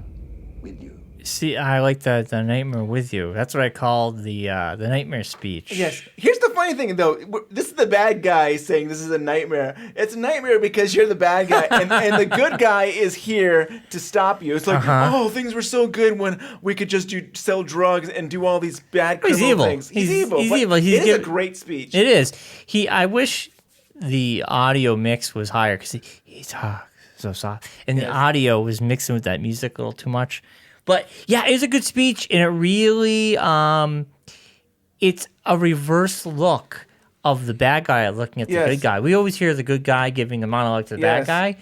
with you. See, I like the nightmare with you. That's what I call the nightmare speech. Yes. Here's the funny thing, though. This is the bad guy saying this is a nightmare. It's a nightmare because you're the bad guy, and the good guy is here to stop you. It's like, oh, things were so good when we could just sell drugs and do all these bad criminal things. He's evil. He's evil. It is a great speech. It is. I wish the audio mix was higher because he talks so soft, and the audio was mixing with that music a little too much. But yeah, it's a good speech, and it really, it's a reverse look of the bad guy looking at the good guy. We always hear the good guy giving the monologue to the bad guy.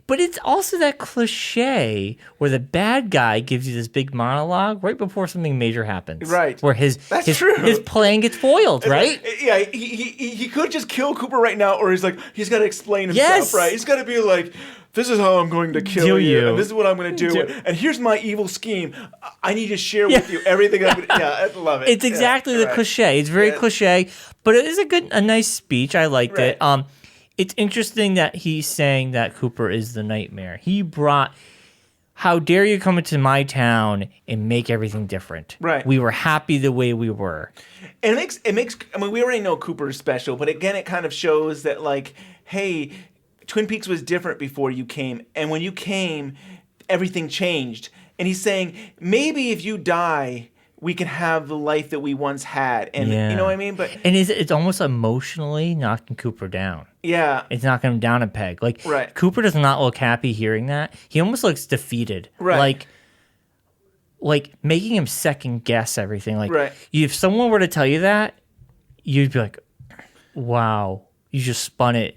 But it's also that cliche where the bad guy gives you this big monologue right before something major happens. Right. Where his plan gets foiled, right? Yeah, he could just kill Cooper right now, or he's got to explain himself, right? He's got to be like, this is how I'm going to kill you, and this is what I'm going to do, and here's my evil scheme. I need to share with you everything. I love it. It's exactly the cliche. It's very cliche, but it is a nice speech. I liked it. It's interesting that he's saying that Cooper is the nightmare. He brought, how dare you come into my town and make everything different? Right. We were happy the way we were. And it makes. I mean, we already know Cooper is special, but again, it kind of shows that, like, hey, Twin Peaks was different before you came, and when you came, everything changed. And he's saying, maybe if you die, we can have the life that we once had, and you know what I mean. But it's almost emotionally knocking Cooper down. Yeah, it's knocking him down a peg. Like Cooper does not look happy hearing that. He almost looks defeated. Right. Like making him second guess everything. Like if someone were to tell you that, you'd be like, "Wow, you just spun it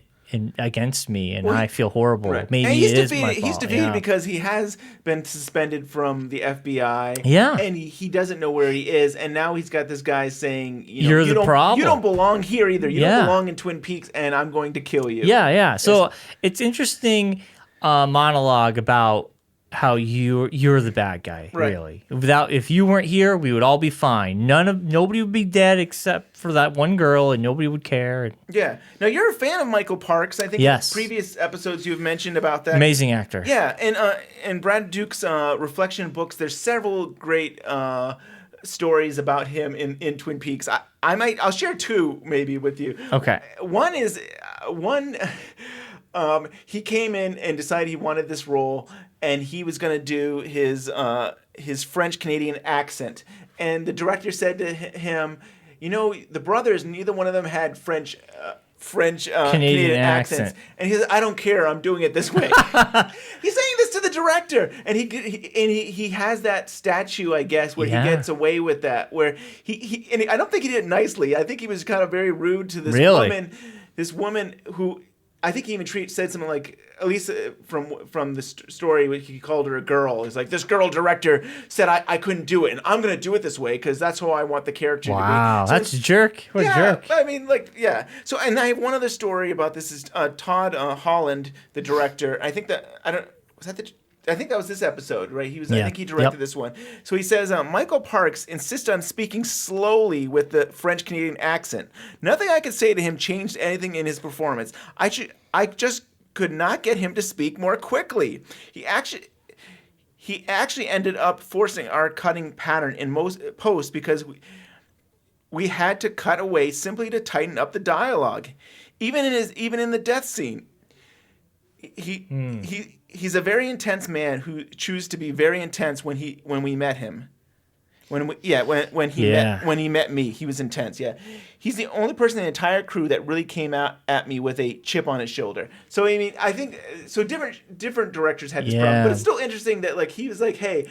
against me, and I feel horrible. Maybe and it is my fault." He's defeated because he has been suspended from the FBI. Yeah, and he doesn't know where he is, and now he's got this guy saying, "You're the problem. You don't belong here either. You don't belong in Twin Peaks, and I'm going to kill you." Yeah. So it's interesting monologue about how you're the bad guy, really. If you weren't here, we would all be fine. Nobody would be dead except for that one girl, and nobody would care. Yeah. Now you're a fan of Michael Parks. I think in previous episodes you've mentioned about that. Amazing actor. Yeah, and Brad Duke's Reflection books. There's several great stories about him in Twin Peaks. I'll share two maybe with you. Okay. One is he came in and decided he wanted this role, and he was going to do his French Canadian accent. And the director said to him, "You know, the brothers, neither one of them had French Canadian accents." And he said, "I don't care. I'm doing it this way." He's saying this to the director, and he has that statue, I guess, where he gets away with that. Where he and I don't think he did it nicely. I think he was kind of very rude to this woman. This woman who. I think he even said something like, at least from the story, he called her a girl. He's like, this girl director said I couldn't do it, and I'm going to do it this way because that's how I want the character to be. Wow, that's a jerk. What a jerk. I mean, So, and I have one other story about this. Is Todd Holland, the director. I think that I think that was this episode, right? I think he directed this one. So he says, Michael Parks insists on speaking slowly with the French Canadian accent. Nothing I could say to him changed anything in his performance. I just could not get him to speak more quickly. He actually ended up forcing our cutting pattern in most posts because we had to cut away simply to tighten up the dialogue. Even in the death scene, he's a very intense man who chose to be very intense when we met him. When he met me, he was intense. Yeah, he's the only person in the entire crew that really came out at me with a chip on his shoulder. So I mean, I think so. Different directors had this problem, but it's still interesting that like he was like, "Hey,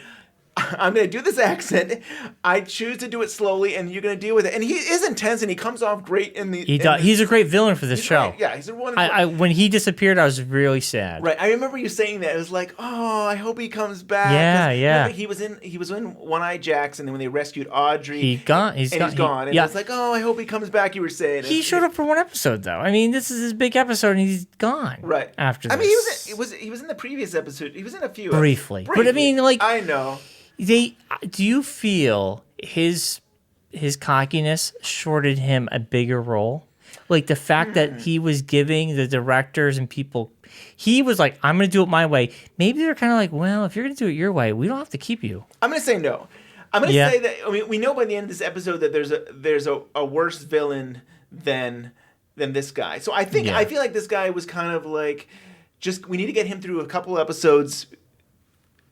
I'm going to do this accent. I choose to do it slowly, and you're going to deal with it." And he is intense, and he comes off great in the. He's a great villain for this show. Great. Yeah, he's a wonderful. When he disappeared, I was really sad. Right, I remember you saying that. It was like, oh, I hope he comes back. Yeah. He was in One Eye Jacks, and then when they rescued Audrey, he's gone. And it's like, oh, I hope he comes back. You were saying he showed up for one episode, though. I mean, this is his big episode, and he's gone. Right after this. I mean, he was in the previous episode. He was in a few briefly. But I mean, like I know. Do you feel his cockiness shorted him a bigger role? Like the fact that he was giving the directors and people, he was like, "I'm going to do it my way." Maybe they're kind of like, "Well, if you're going to do it your way, we don't have to keep you." I'm going to say no. I'm going to say that. I mean, we know by the end of this episode that there's a worse villain than this guy. So I feel like this guy was kind of like, just we need to get him through a couple episodes.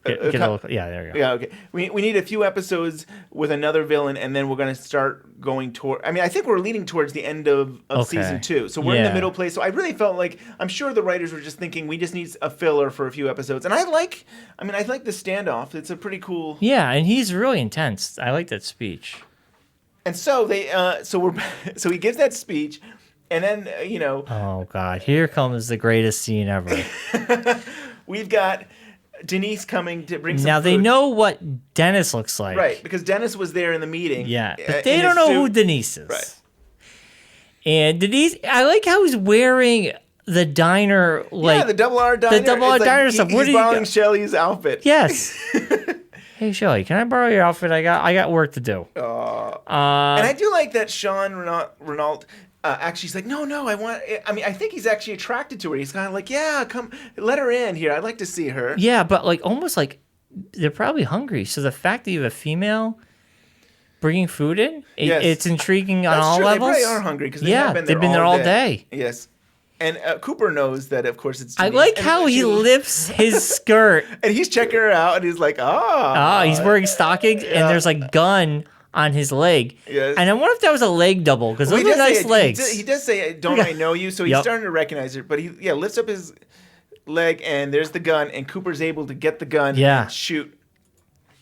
There you go. Yeah, okay. We need a few episodes with another villain, and then we're going to start going toward. I mean, I think we're leading towards the end of season 2, so we're in the middle place. So I really felt like I'm sure the writers were just thinking we just need a filler for a few episodes, and I like the standoff. It's a pretty cool. Yeah, and he's really intense. I like that speech. And so so he gives that speech, and then Oh God, here comes the greatest scene ever. we've got Denise coming to bring some Now they food. know what Dennis looks like. Right, because Dennis was there in the meeting. Yeah, but they in don't his know who suit. Denise is. Right. And Denise, I like how he's wearing the diner, Yeah, the double R diner. The double R It's diner stuff. What He's do you borrowing got? Shelley's outfit. Yes. Hey Shelly, can I borrow your outfit? I got work to do. And I do like that Jean Renault. Actually, he's like, no, I want. I mean, I think he's actually attracted to her. He's kind of like, yeah, come, let her in here. I'd like to see her. Yeah, but like almost like they're probably hungry. So the fact that you have a female bringing food in, Yes. it's intriguing on That's all true. levels. They probably are hungry because have been there they've been there all day. Yes. And Cooper knows that, of course, it's I Denise. like And how he lifts his skirt. And he's checking her out, and he's like, He's wearing stockings, and there's a gun on his leg. Yes. And I wonder if that was a leg double, because those Well, are nice say, legs. He does say, don't I know you? So he's Yep. starting to recognize her. But he lifts up his leg, and there's the gun, and Cooper's able to get the gun Yeah. and shoot.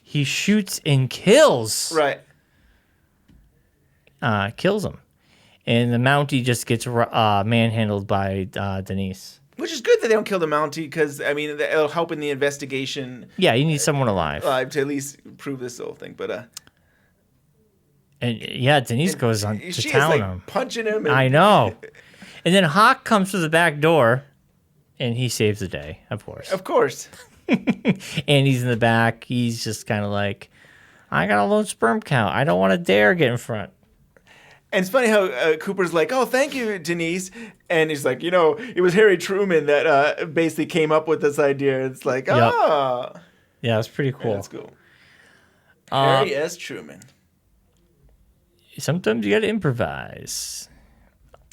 He shoots and kills. Right. Kills him. And the Mountie just gets manhandled by Denise. Which is good that they don't kill the Mountie, because, I mean, it'll help in the investigation Yeah, you need someone alive. to at least prove this whole thing. But And yeah, Denise goes on to she town is, on him. punching him. And, I know. And then Hawk comes through the back door, and he saves the day, of course. Of course. And he's in the back. He's just kind of like, I got a low sperm count. I don't want to dare get in front. And it's funny how Cooper's like, oh, thank you, Denise. And he's like, it was Harry Truman that basically came up with this idea. It's like, Yeah, it's pretty cool. That's cool. Harry S. Truman. Sometimes you got to improvise.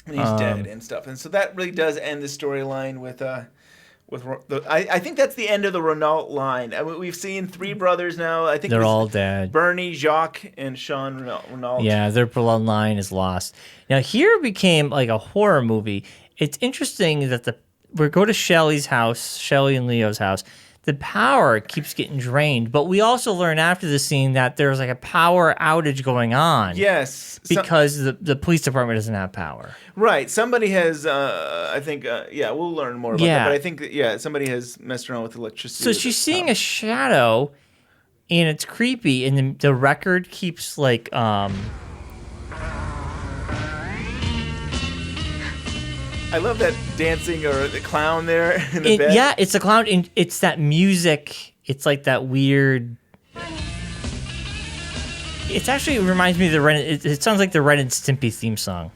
And he's dead and stuff. And so that really does end the storyline with I think that's the end of the Renault line. I mean, we've seen three brothers now. I think They're it was all dead. Bernie, Jacques, and Jean Renault. Yeah, their bloodline is lost. Now here it became like a horror movie. It's interesting that we go to Shelley's house, Shelley and Leo's house. The power keeps getting drained, but we also learn after the scene that there's like a power outage going on. Yes. Because the police department doesn't have power. Right. Somebody has, I think, we'll learn more about that. But I think, somebody has messed around with electricity. So she's seeing a shadow, and it's creepy, and the record keeps like, I love that dancing or the clown there in the bed. Yeah, it's a clown, and it's that music. It's like that weird. It actually reminds me of the Ren. It sounds like the Ren and Stimpy theme song.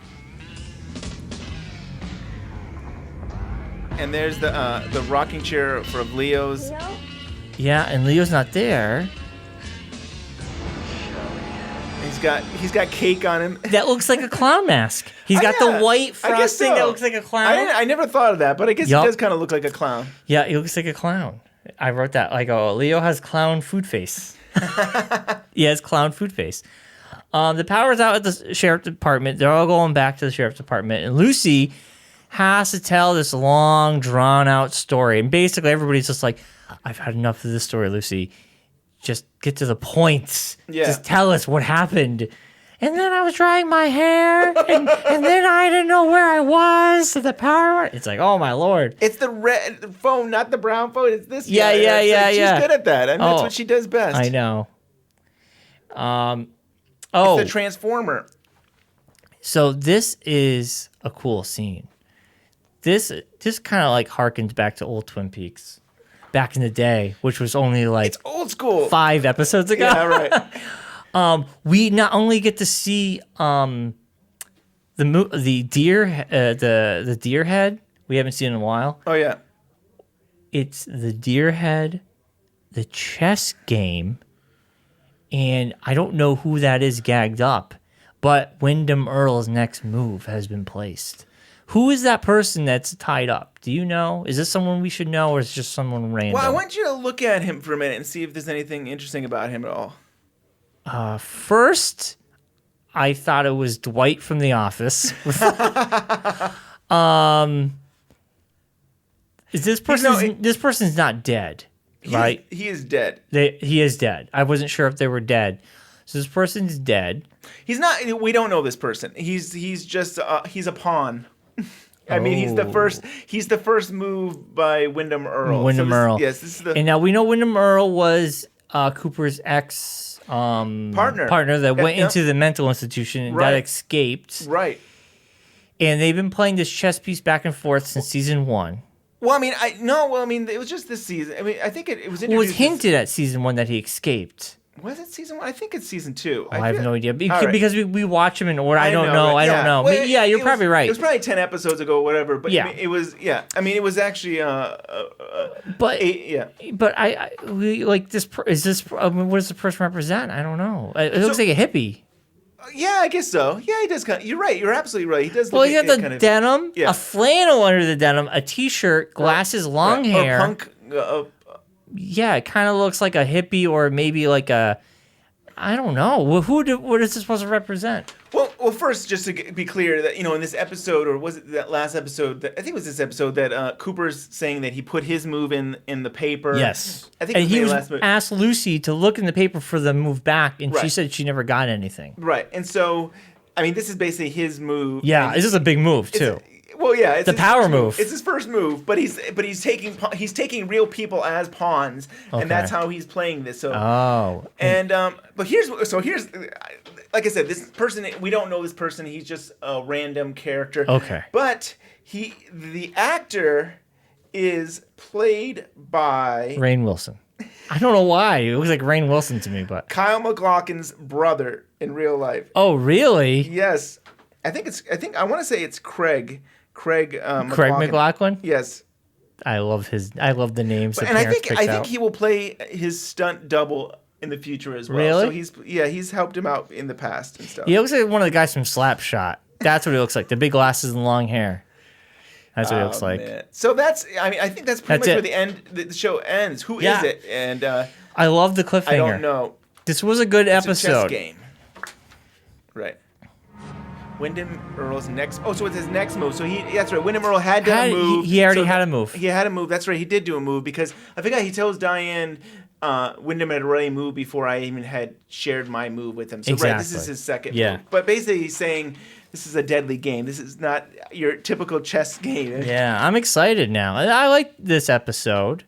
And there's the rocking chair for Leo's. Yeah, and Leo's not there. He's got cake on him. That looks like a clown mask. He's got the white frosting that looks like a clown. I never thought of that, but I guess he does kind of look like a clown. Yeah, he looks like a clown. I wrote that. I go, Leo has clown food face. He has clown food face. The power's out at the sheriff's department. They're all going back to the sheriff's department. And Lucy has to tell this long, drawn-out story. And basically everybody's just like, I've had enough of this story, Lucy. Just get to the point. Yeah. Just tell us what happened. And then I was drying my hair, and then I didn't know where I was. So the power. It's like, oh my lord! It's the red phone, not the brown phone. It's this. Yeah, guy. yeah. She's good at that. I mean, that's what she does best. I know. It's the Transformer. So this is a cool scene. This kind of like harkens back to old Twin Peaks. Back in the day, which was only like it's old school 5 episodes ago. Yeah, right. We not only get to see the deer head we haven't seen in a while. Oh yeah, it's the deer head, the chess game, and I don't know who that is gagged up, but Wyndham Earl's next move has been placed. Who is that person that's tied up? Do you know? Is this someone we should know, or is it just someone random? Well, I want you to look at him for a minute and see if there's anything interesting about him at all. First, I thought it was Dwight from The Office. Is this person? This person's not dead, right? He is dead. He is dead. I wasn't sure if they were dead. So this person's dead. He's not. We don't know this person. He's just he's a pawn. I mean, he's the first move by Wyndham Earl. Earl. Yes, this is the. And now we know Wyndham Earl was Cooper's ex partner that went into the mental institution and that escaped. Right. And they've been playing this chess piece back and forth since season 1. Well, I mean, it was just this season. I mean, I think it was introduced. It was hinted at season 1 that he escaped. Was it season 1? I think it's season 2. I have no idea because we watch him in order. I don't know. Right? I don't know. Well, yeah, you're probably right. It was probably 10 episodes ago, or whatever. But yeah, it was. Yeah, I mean, it was actually. But yeah. But we like this. Is this? What does the person represent? I don't know. It looks like a hippie. Yeah, I guess so. Yeah, he does kind of. You're right. You're absolutely right. He does. Well, he got the kind of denim, a flannel under the denim, a t-shirt, glasses, long hair. Or punk. Yeah, it kind of looks like a hippie, or maybe like a. I don't know. What is this supposed to represent? Well, first, just to be clear, that in this episode, or was it that last episode? I think it was this episode that Cooper's saying that he put his move in the paper. Yes, I think. And he was asked Lucy to look in the paper for the move back, and she said she never got anything. Right, and so, I mean, this is basically his move. Yeah, this is a big move too. Well, yeah, it's the power move. It's his first move, but he's taking real people as pawns, and that's how he's playing this. So, but here's like I said, this person, we don't know this person. He's just a random character. Okay, but the actor is played by Rainn Wilson. I don't know why it looks like Rainn Wilson to me, but Kyle MacLachlan's brother in real life. Oh, really? Yes, I think I want to say it's Craig MacLachlan. Yes, I love the names. And I think he will play his stunt double in the future as well. Really? So he's helped him out in the past and stuff. He looks like one of the guys from Slapshot. That's what he looks like. The big glasses and long hair. That's what he looks like. Man. So I think that's pretty much where the show ends. Who is it? And I love the cliffhanger. I don't know. This was a good episode. It's a chess game. Right. Wyndham Earl's next. Oh, so it's his next move. So that's right. Wyndham Earl had done a move. He already had a move. He had a move. That's right. He did do a move because I forgot he tells Diane Wyndham had already moved before I even had shared my move with him. So exactly. Right, this is his second move. But basically he's saying this is a deadly game. This is not your typical chess game. Yeah, I'm excited now. I like this episode.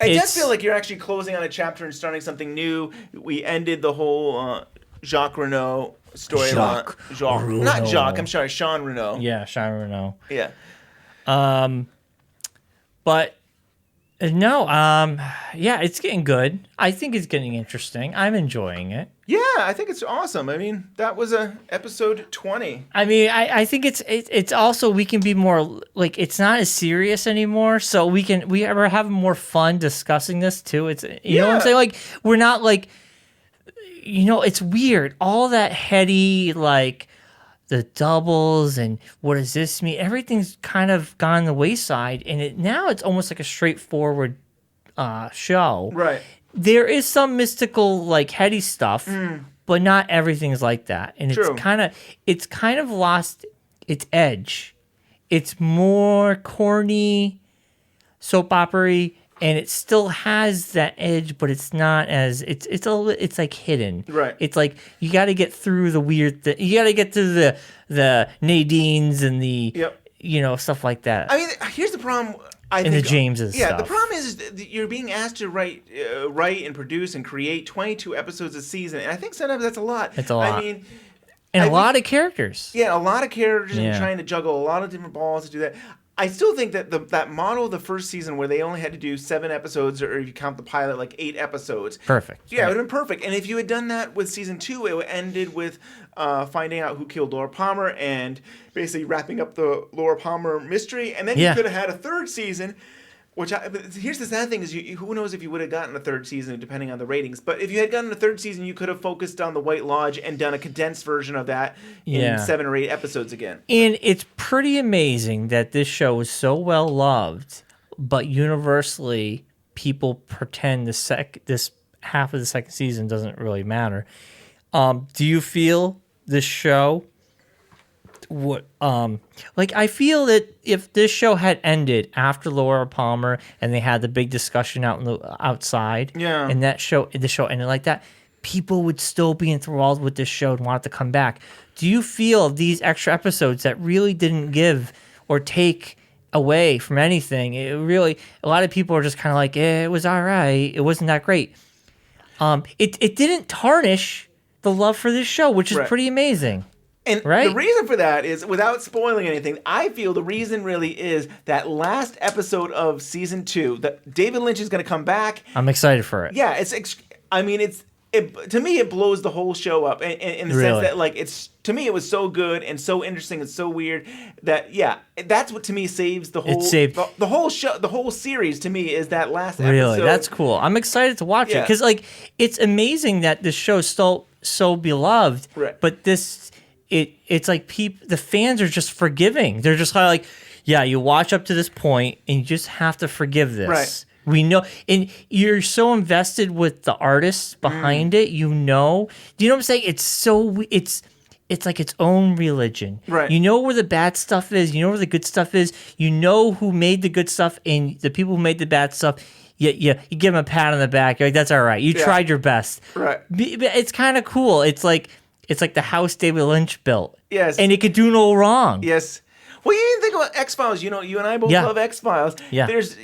It does feel like you're actually closing on a chapter and starting something new. We ended the whole Jacques Renault storyline. Not Jacques. I'm sorry, Jean Renault. Yeah, Jean Renault. Yeah. But no, yeah, it's getting good. I think it's getting interesting. I'm enjoying it. Yeah, I think it's awesome. I mean, that was episode 20. I mean, I think it's also we can be more like it's not as serious anymore, so we ever have more fun discussing this too. It's you know what I'm saying? Like we're not like it's weird. All that heady like the doubles and what does this mean? Everything's kind of gone the wayside, and now it's almost like a straightforward show. Right. There is some mystical, like heady stuff, but not everything's like that, and it's kind of lost its edge. It's more corny, soap opera-y, and it still has that edge, but it's not as it's like hidden. Right. It's like you got to get through the weird. You got to get through the Nadines and the stuff like that. I mean, here's the problem. I think the Jameses. Yeah, stuff. The problem is that you're being asked to write and produce and create 22 episodes a season, and I think sometimes that's a lot. It's a lot. I mean, a lot of characters. Yeah, a lot of characters and trying to juggle a lot of different balls to do that. I still think that that model of the first season where they only had to do 7 episodes, or if you count the pilot, like 8 episodes. Perfect. Yeah, it would have been perfect. And if you had done that with season 2, it would ended with finding out who killed Laura Palmer and basically wrapping up the Laura Palmer mystery. And then you could have had a 3rd season. But here's the sad thing is, who knows if you would have gotten a 3rd season depending on the ratings. But if you had gotten a 3rd season, you could have focused on the White Lodge and done a condensed version of that in 7 or 8 episodes again. And it's pretty amazing that this show is so well loved, but universally people pretend this half of the second season doesn't really matter. Do you feel this show? I feel that if this show had ended after Laura Palmer and they had the big discussion outside, and the show ended like that, people would still be enthralled with this show and want it to come back. Do you feel these extra episodes that really didn't give or take away from anything? It really, a lot of people are just kind of like, it was all right. It wasn't that great. It didn't tarnish the love for this show, which is pretty amazing. And the reason for that is, without spoiling anything, I feel the reason really is that last episode of season 2, that David Lynch is going to come back. I'm excited for it. Yeah, to me, it blows the whole show up in the sense that, like, to me, it was so good and so interesting and so weird that, that's what to me saves the whole. It saved the whole show, the whole series. To me, is that last episode. Really, that's cool. I'm excited to watch it because, like, it's amazing that this show is so beloved. Right. But it's like the fans are just forgiving. They're just kind of like, yeah, you watch up to this point and you just have to forgive this. Right. We know, and you're so invested with the artists behind it. Do you know what I'm saying? It's like its own religion. Right. You know where the bad stuff is. You know where the good stuff is. You know who made the good stuff, and the people who made the bad stuff. You give them a pat on the back. You're like, that's all right. You tried your best. Right. It's kind of cool. It's like the house David Lynch built. Yes. And it could do no wrong. Yes. Well, you didn't think about X-Files. You know, you and I both love X-Files. Yeah. There was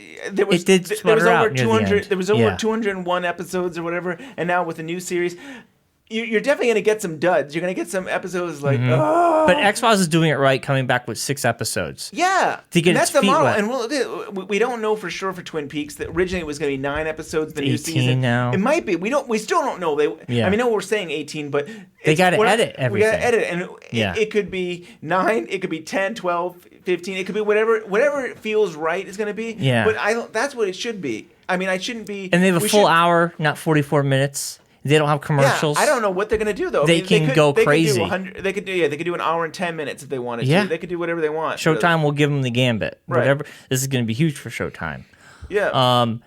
over 200. There was over 201 episodes or whatever, and now with the new series, you're definitely going to get some duds. You're going to get some episodes like, But X-Files is doing it right, coming back with 6 episodes. Yeah, to get that's its feet the model. wet. And we don't know for sure for Twin Peaks that originally it was going to be 9 episodes. The new 18 season now. It might be. We still don't know. I know we're saying 18, but they got to edit everything. We got to edit, and it could be 9. It could be 10, 12, 15. It could be whatever it feels right is going to be. Yeah. But that's what it should be. I mean, I shouldn't be. And they have a full hour, not 44 minutes. They don't have commercials. Yeah, I don't know what they're going to do though. They can go crazy. They could do an hour and 10 minutes if they wanted to. Yeah. They could do whatever they want. Showtime will give them the gambit. Right. Whatever. This is going to be huge for Showtime. Yeah.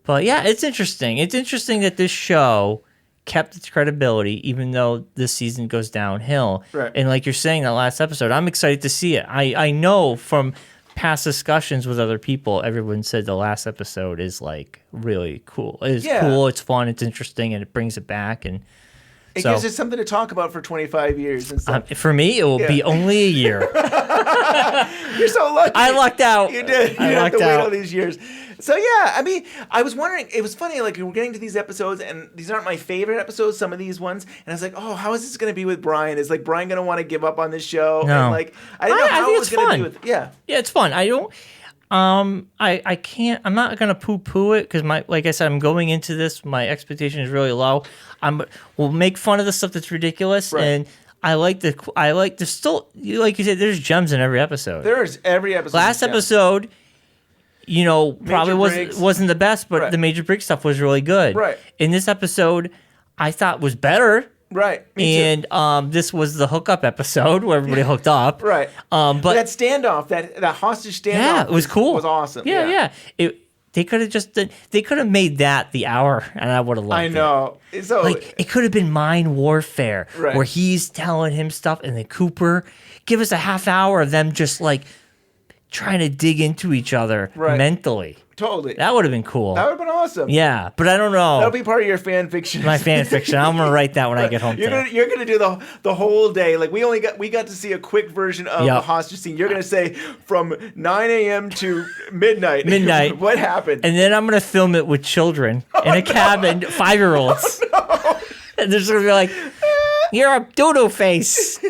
But yeah, it's interesting. It's interesting that this show kept its credibility even though this season goes downhill. Right. And like you're saying, that last episode, I'm excited to see it. I know from past discussions with other people, everyone said the last episode is like really cool. It's cool, it's fun, it's interesting, and it brings it back. And it gives us something to talk about for 25 years and stuff. For me, it will be only a year. You're so lucky. I lucked out. You did. You didn't have to wait all these years. So yeah, I mean, I was wondering. It was funny. Like we're getting to these episodes, and these aren't my favorite episodes. Some of these ones, and I was like, oh, how is this going to be with Bryon? Is like Bryon going to want to give up on this show? No. And like, I didn't know how it was going to be with. Yeah. Yeah, it's fun. I don't. I can't. I'm not gonna poo-poo it because like I said, I'm going into this. My expectation is really low. We'll make fun of the stuff that's ridiculous, and I like the still, like you said, there's gems in every episode. There's every episode. Last episode, probably wasn't the best, but the Major Briggs stuff was really good. Right. In this episode, I thought was better. Right. Me too. This was the hookup episode where everybody hooked up. Right. But that standoff, that hostage standoff, yeah, it was cool. Was awesome. Yeah. They could have made that the hour, and I would have loved it. I know. So it could have been mind warfare, right, where he's telling him stuff, and then Cooper give us a half hour of them just like trying to dig into each other mentally. Totally. That would have been cool. That would have been awesome. Yeah, but I don't know. That'll be part of your fan fiction. My fan fiction. I'm gonna write that when I get home. You're gonna do the whole day. Like we got to see a quick version of the hostage scene. You're gonna say from 9 a.m. to midnight. What happened? And then I'm gonna film it with children in a cabin, 5-year-olds. Oh, no. And they're just gonna be like, "You're a doodle face.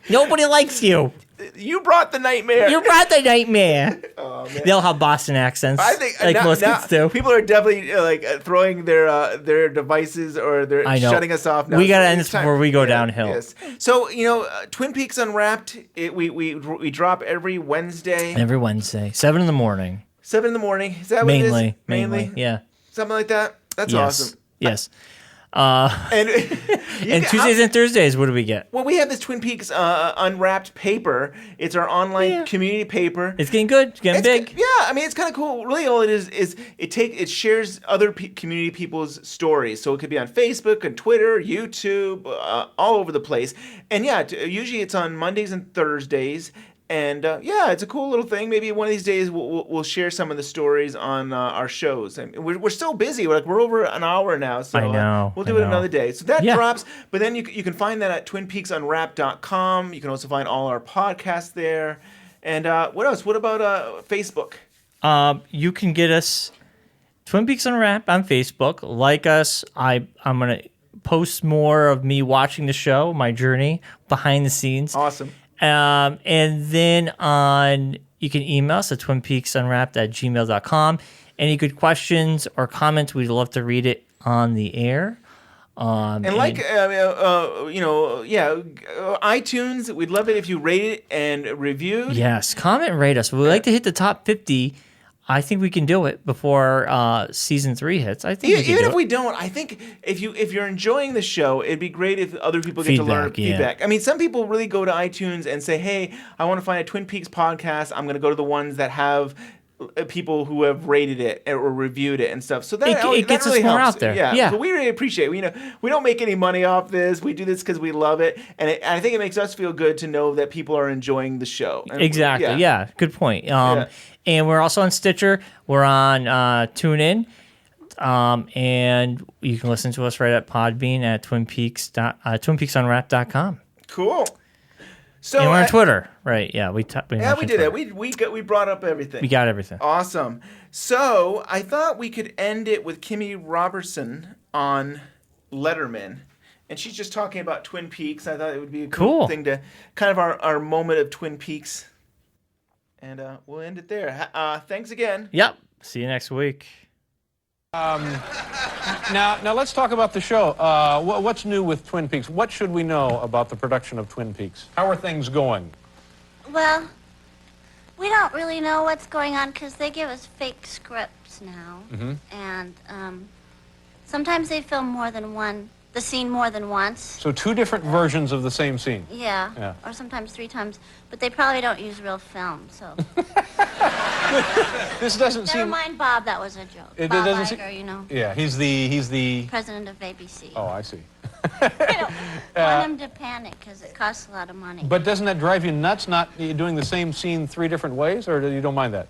Nobody likes you. You brought the nightmare. You brought the nightmare." Oh, man. They'll have Boston accents. I think like most kids do. People are definitely throwing their devices or they're shutting us off now. We gotta end this before we go downhill. Yes. So Twin Peaks Unwrapped. We drop every Wednesday. Every Wednesday, 7 in the morning. 7 in the morning. Is that what it is? Mainly. Yeah. Something like that. That's awesome. Yes. And Tuesdays and Thursdays, what do we get? Well, we have this Twin Peaks Unwrapped paper. It's our online community paper. It's getting good. It's getting big. Yeah, I mean, it's kind of cool. Really, all it is it shares other community people's stories. So it could be on Facebook and Twitter, YouTube, all over the place. And yeah, usually it's on Mondays and Thursdays. And yeah, it's a cool little thing. Maybe one of these days we'll share some of the stories on our shows. And we're still busy. We're over an hour now, so I know. We'll do it another day. So that Yeah. drops. But then you can find that at TwinPeaksUnwrapped.com. You can also find all our podcasts there. And what else? What about Facebook? You can get us Twin Peaks Unwrapped on Facebook. Like us. I'm gonna post more of me watching the show, my journey behind the scenes. Awesome. And then you can email us at twinpeaksunwrapped@gmail.com. Any good questions or comments, we'd love to read it on the air. iTunes, we'd love it if you rate it and reviewed. Yes, comment and rate us. We'd like to hit the top 50. I think we can do it before season 3 hits. I think Even if we don't, I think if you're enjoying the show, it'd be great if other people get to learn feedback. I mean, some people really go to iTunes and say, "Hey, I want to find a Twin Peaks podcast. I'm going to go to the ones that have people who have rated it or reviewed it and stuff." So that it gets really us more helps. out there. Yeah. But we really appreciate it. We don't make any money off this. We do this because we love it, and I think it makes us feel good to know that people are enjoying the show. And exactly. Yeah. Good point. And we're also on Stitcher. We're on TuneIn. And you can listen to us right at Podbean at twinpeaksunwrapped.com. Cool. So and we're on Twitter, right? Yeah, we did it. We brought up everything. We got everything. Awesome. So I thought we could end it with Kimmy Robertson on Letterman, and she's just talking about Twin Peaks. I thought it would be a cool thing to kind of our moment of Twin Peaks, and we'll end it there. Thanks again. Yep. See you next week. Now let's talk about the show. What's new with Twin Peaks? What should we know about the production of Twin Peaks? How are things going? Well, we don't really know what's going on because they give us fake scripts now. Mm-hmm. And sometimes they film the scene more than once. So 2 different versions of the same scene. Yeah. Or sometimes 3 times. But they probably don't use real film, so. This doesn't seem... Never mind Bob, that was a joke. It Bob doesn't Iger, you know. Yeah, he's the... President of ABC. Oh, I see. I don't want him to panic because it costs a lot of money. But doesn't that drive you nuts, not doing the same scene 3 different ways, or you don't mind that?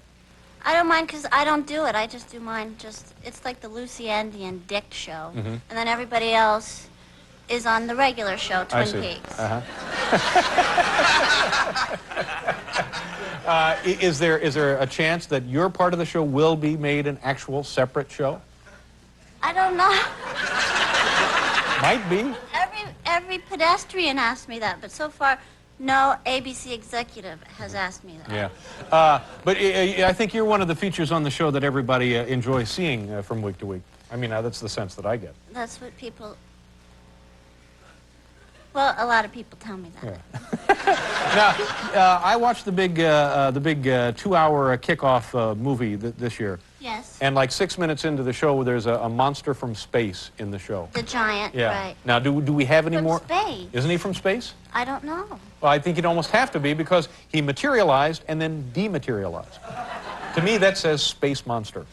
I don't mind because I don't do it. I just do mine it's like the Lucy Andy and Dick show. Mm-hmm. And then everybody else is on the regular show, Twin Peaks. Uh-huh. Is there a chance that your part of the show will be made an actual separate show? I don't know. Might be. Every pedestrian asked me that, but so far, no ABC executive has asked me that. Yeah. But I think you're one of the features on the show that everybody enjoys seeing from week to week. I mean, that's the sense that I get. That's what people... Well, a lot of people tell me that. Yeah. Now, I watched the big 2-hour kickoff movie this year. Yes. And like 6 minutes into the show, there's a monster from space in the show. The giant, right. Now, do we have any more? From space. Isn't he from space? I don't know. Well, I think he'd almost have to be because he materialized and then dematerialized. To me, that says space monster.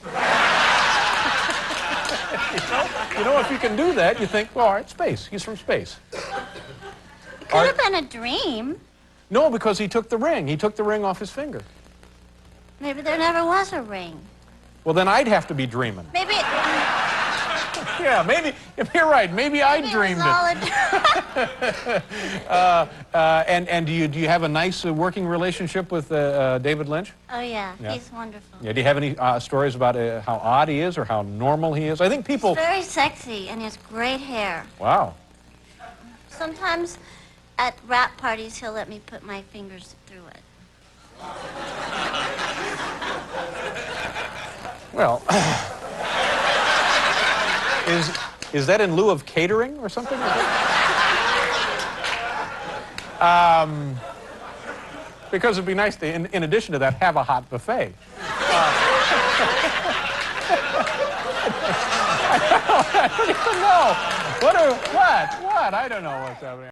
You know, if you can do that, you think, well, all right, space. He's from space. It could have been a dream. No, because he took the ring. He took the ring off his finger. Maybe there never was a ring. Well, then I'd have to be dreaming. Maybe... Yeah, maybe, you're right. Maybe I dreamed it. And do you have a nice working relationship with David Lynch? Oh, yeah. He's wonderful. Yeah, do you have any stories about how odd he is or how normal he is? I think people... He's very sexy, and he has great hair. Wow. Sometimes at rap parties, he'll let me put my fingers through it. Well... Is that in lieu of catering or something? Because it'd be nice to, in addition to that, have a hot buffet. I don't even know. What? I don't know what's happening.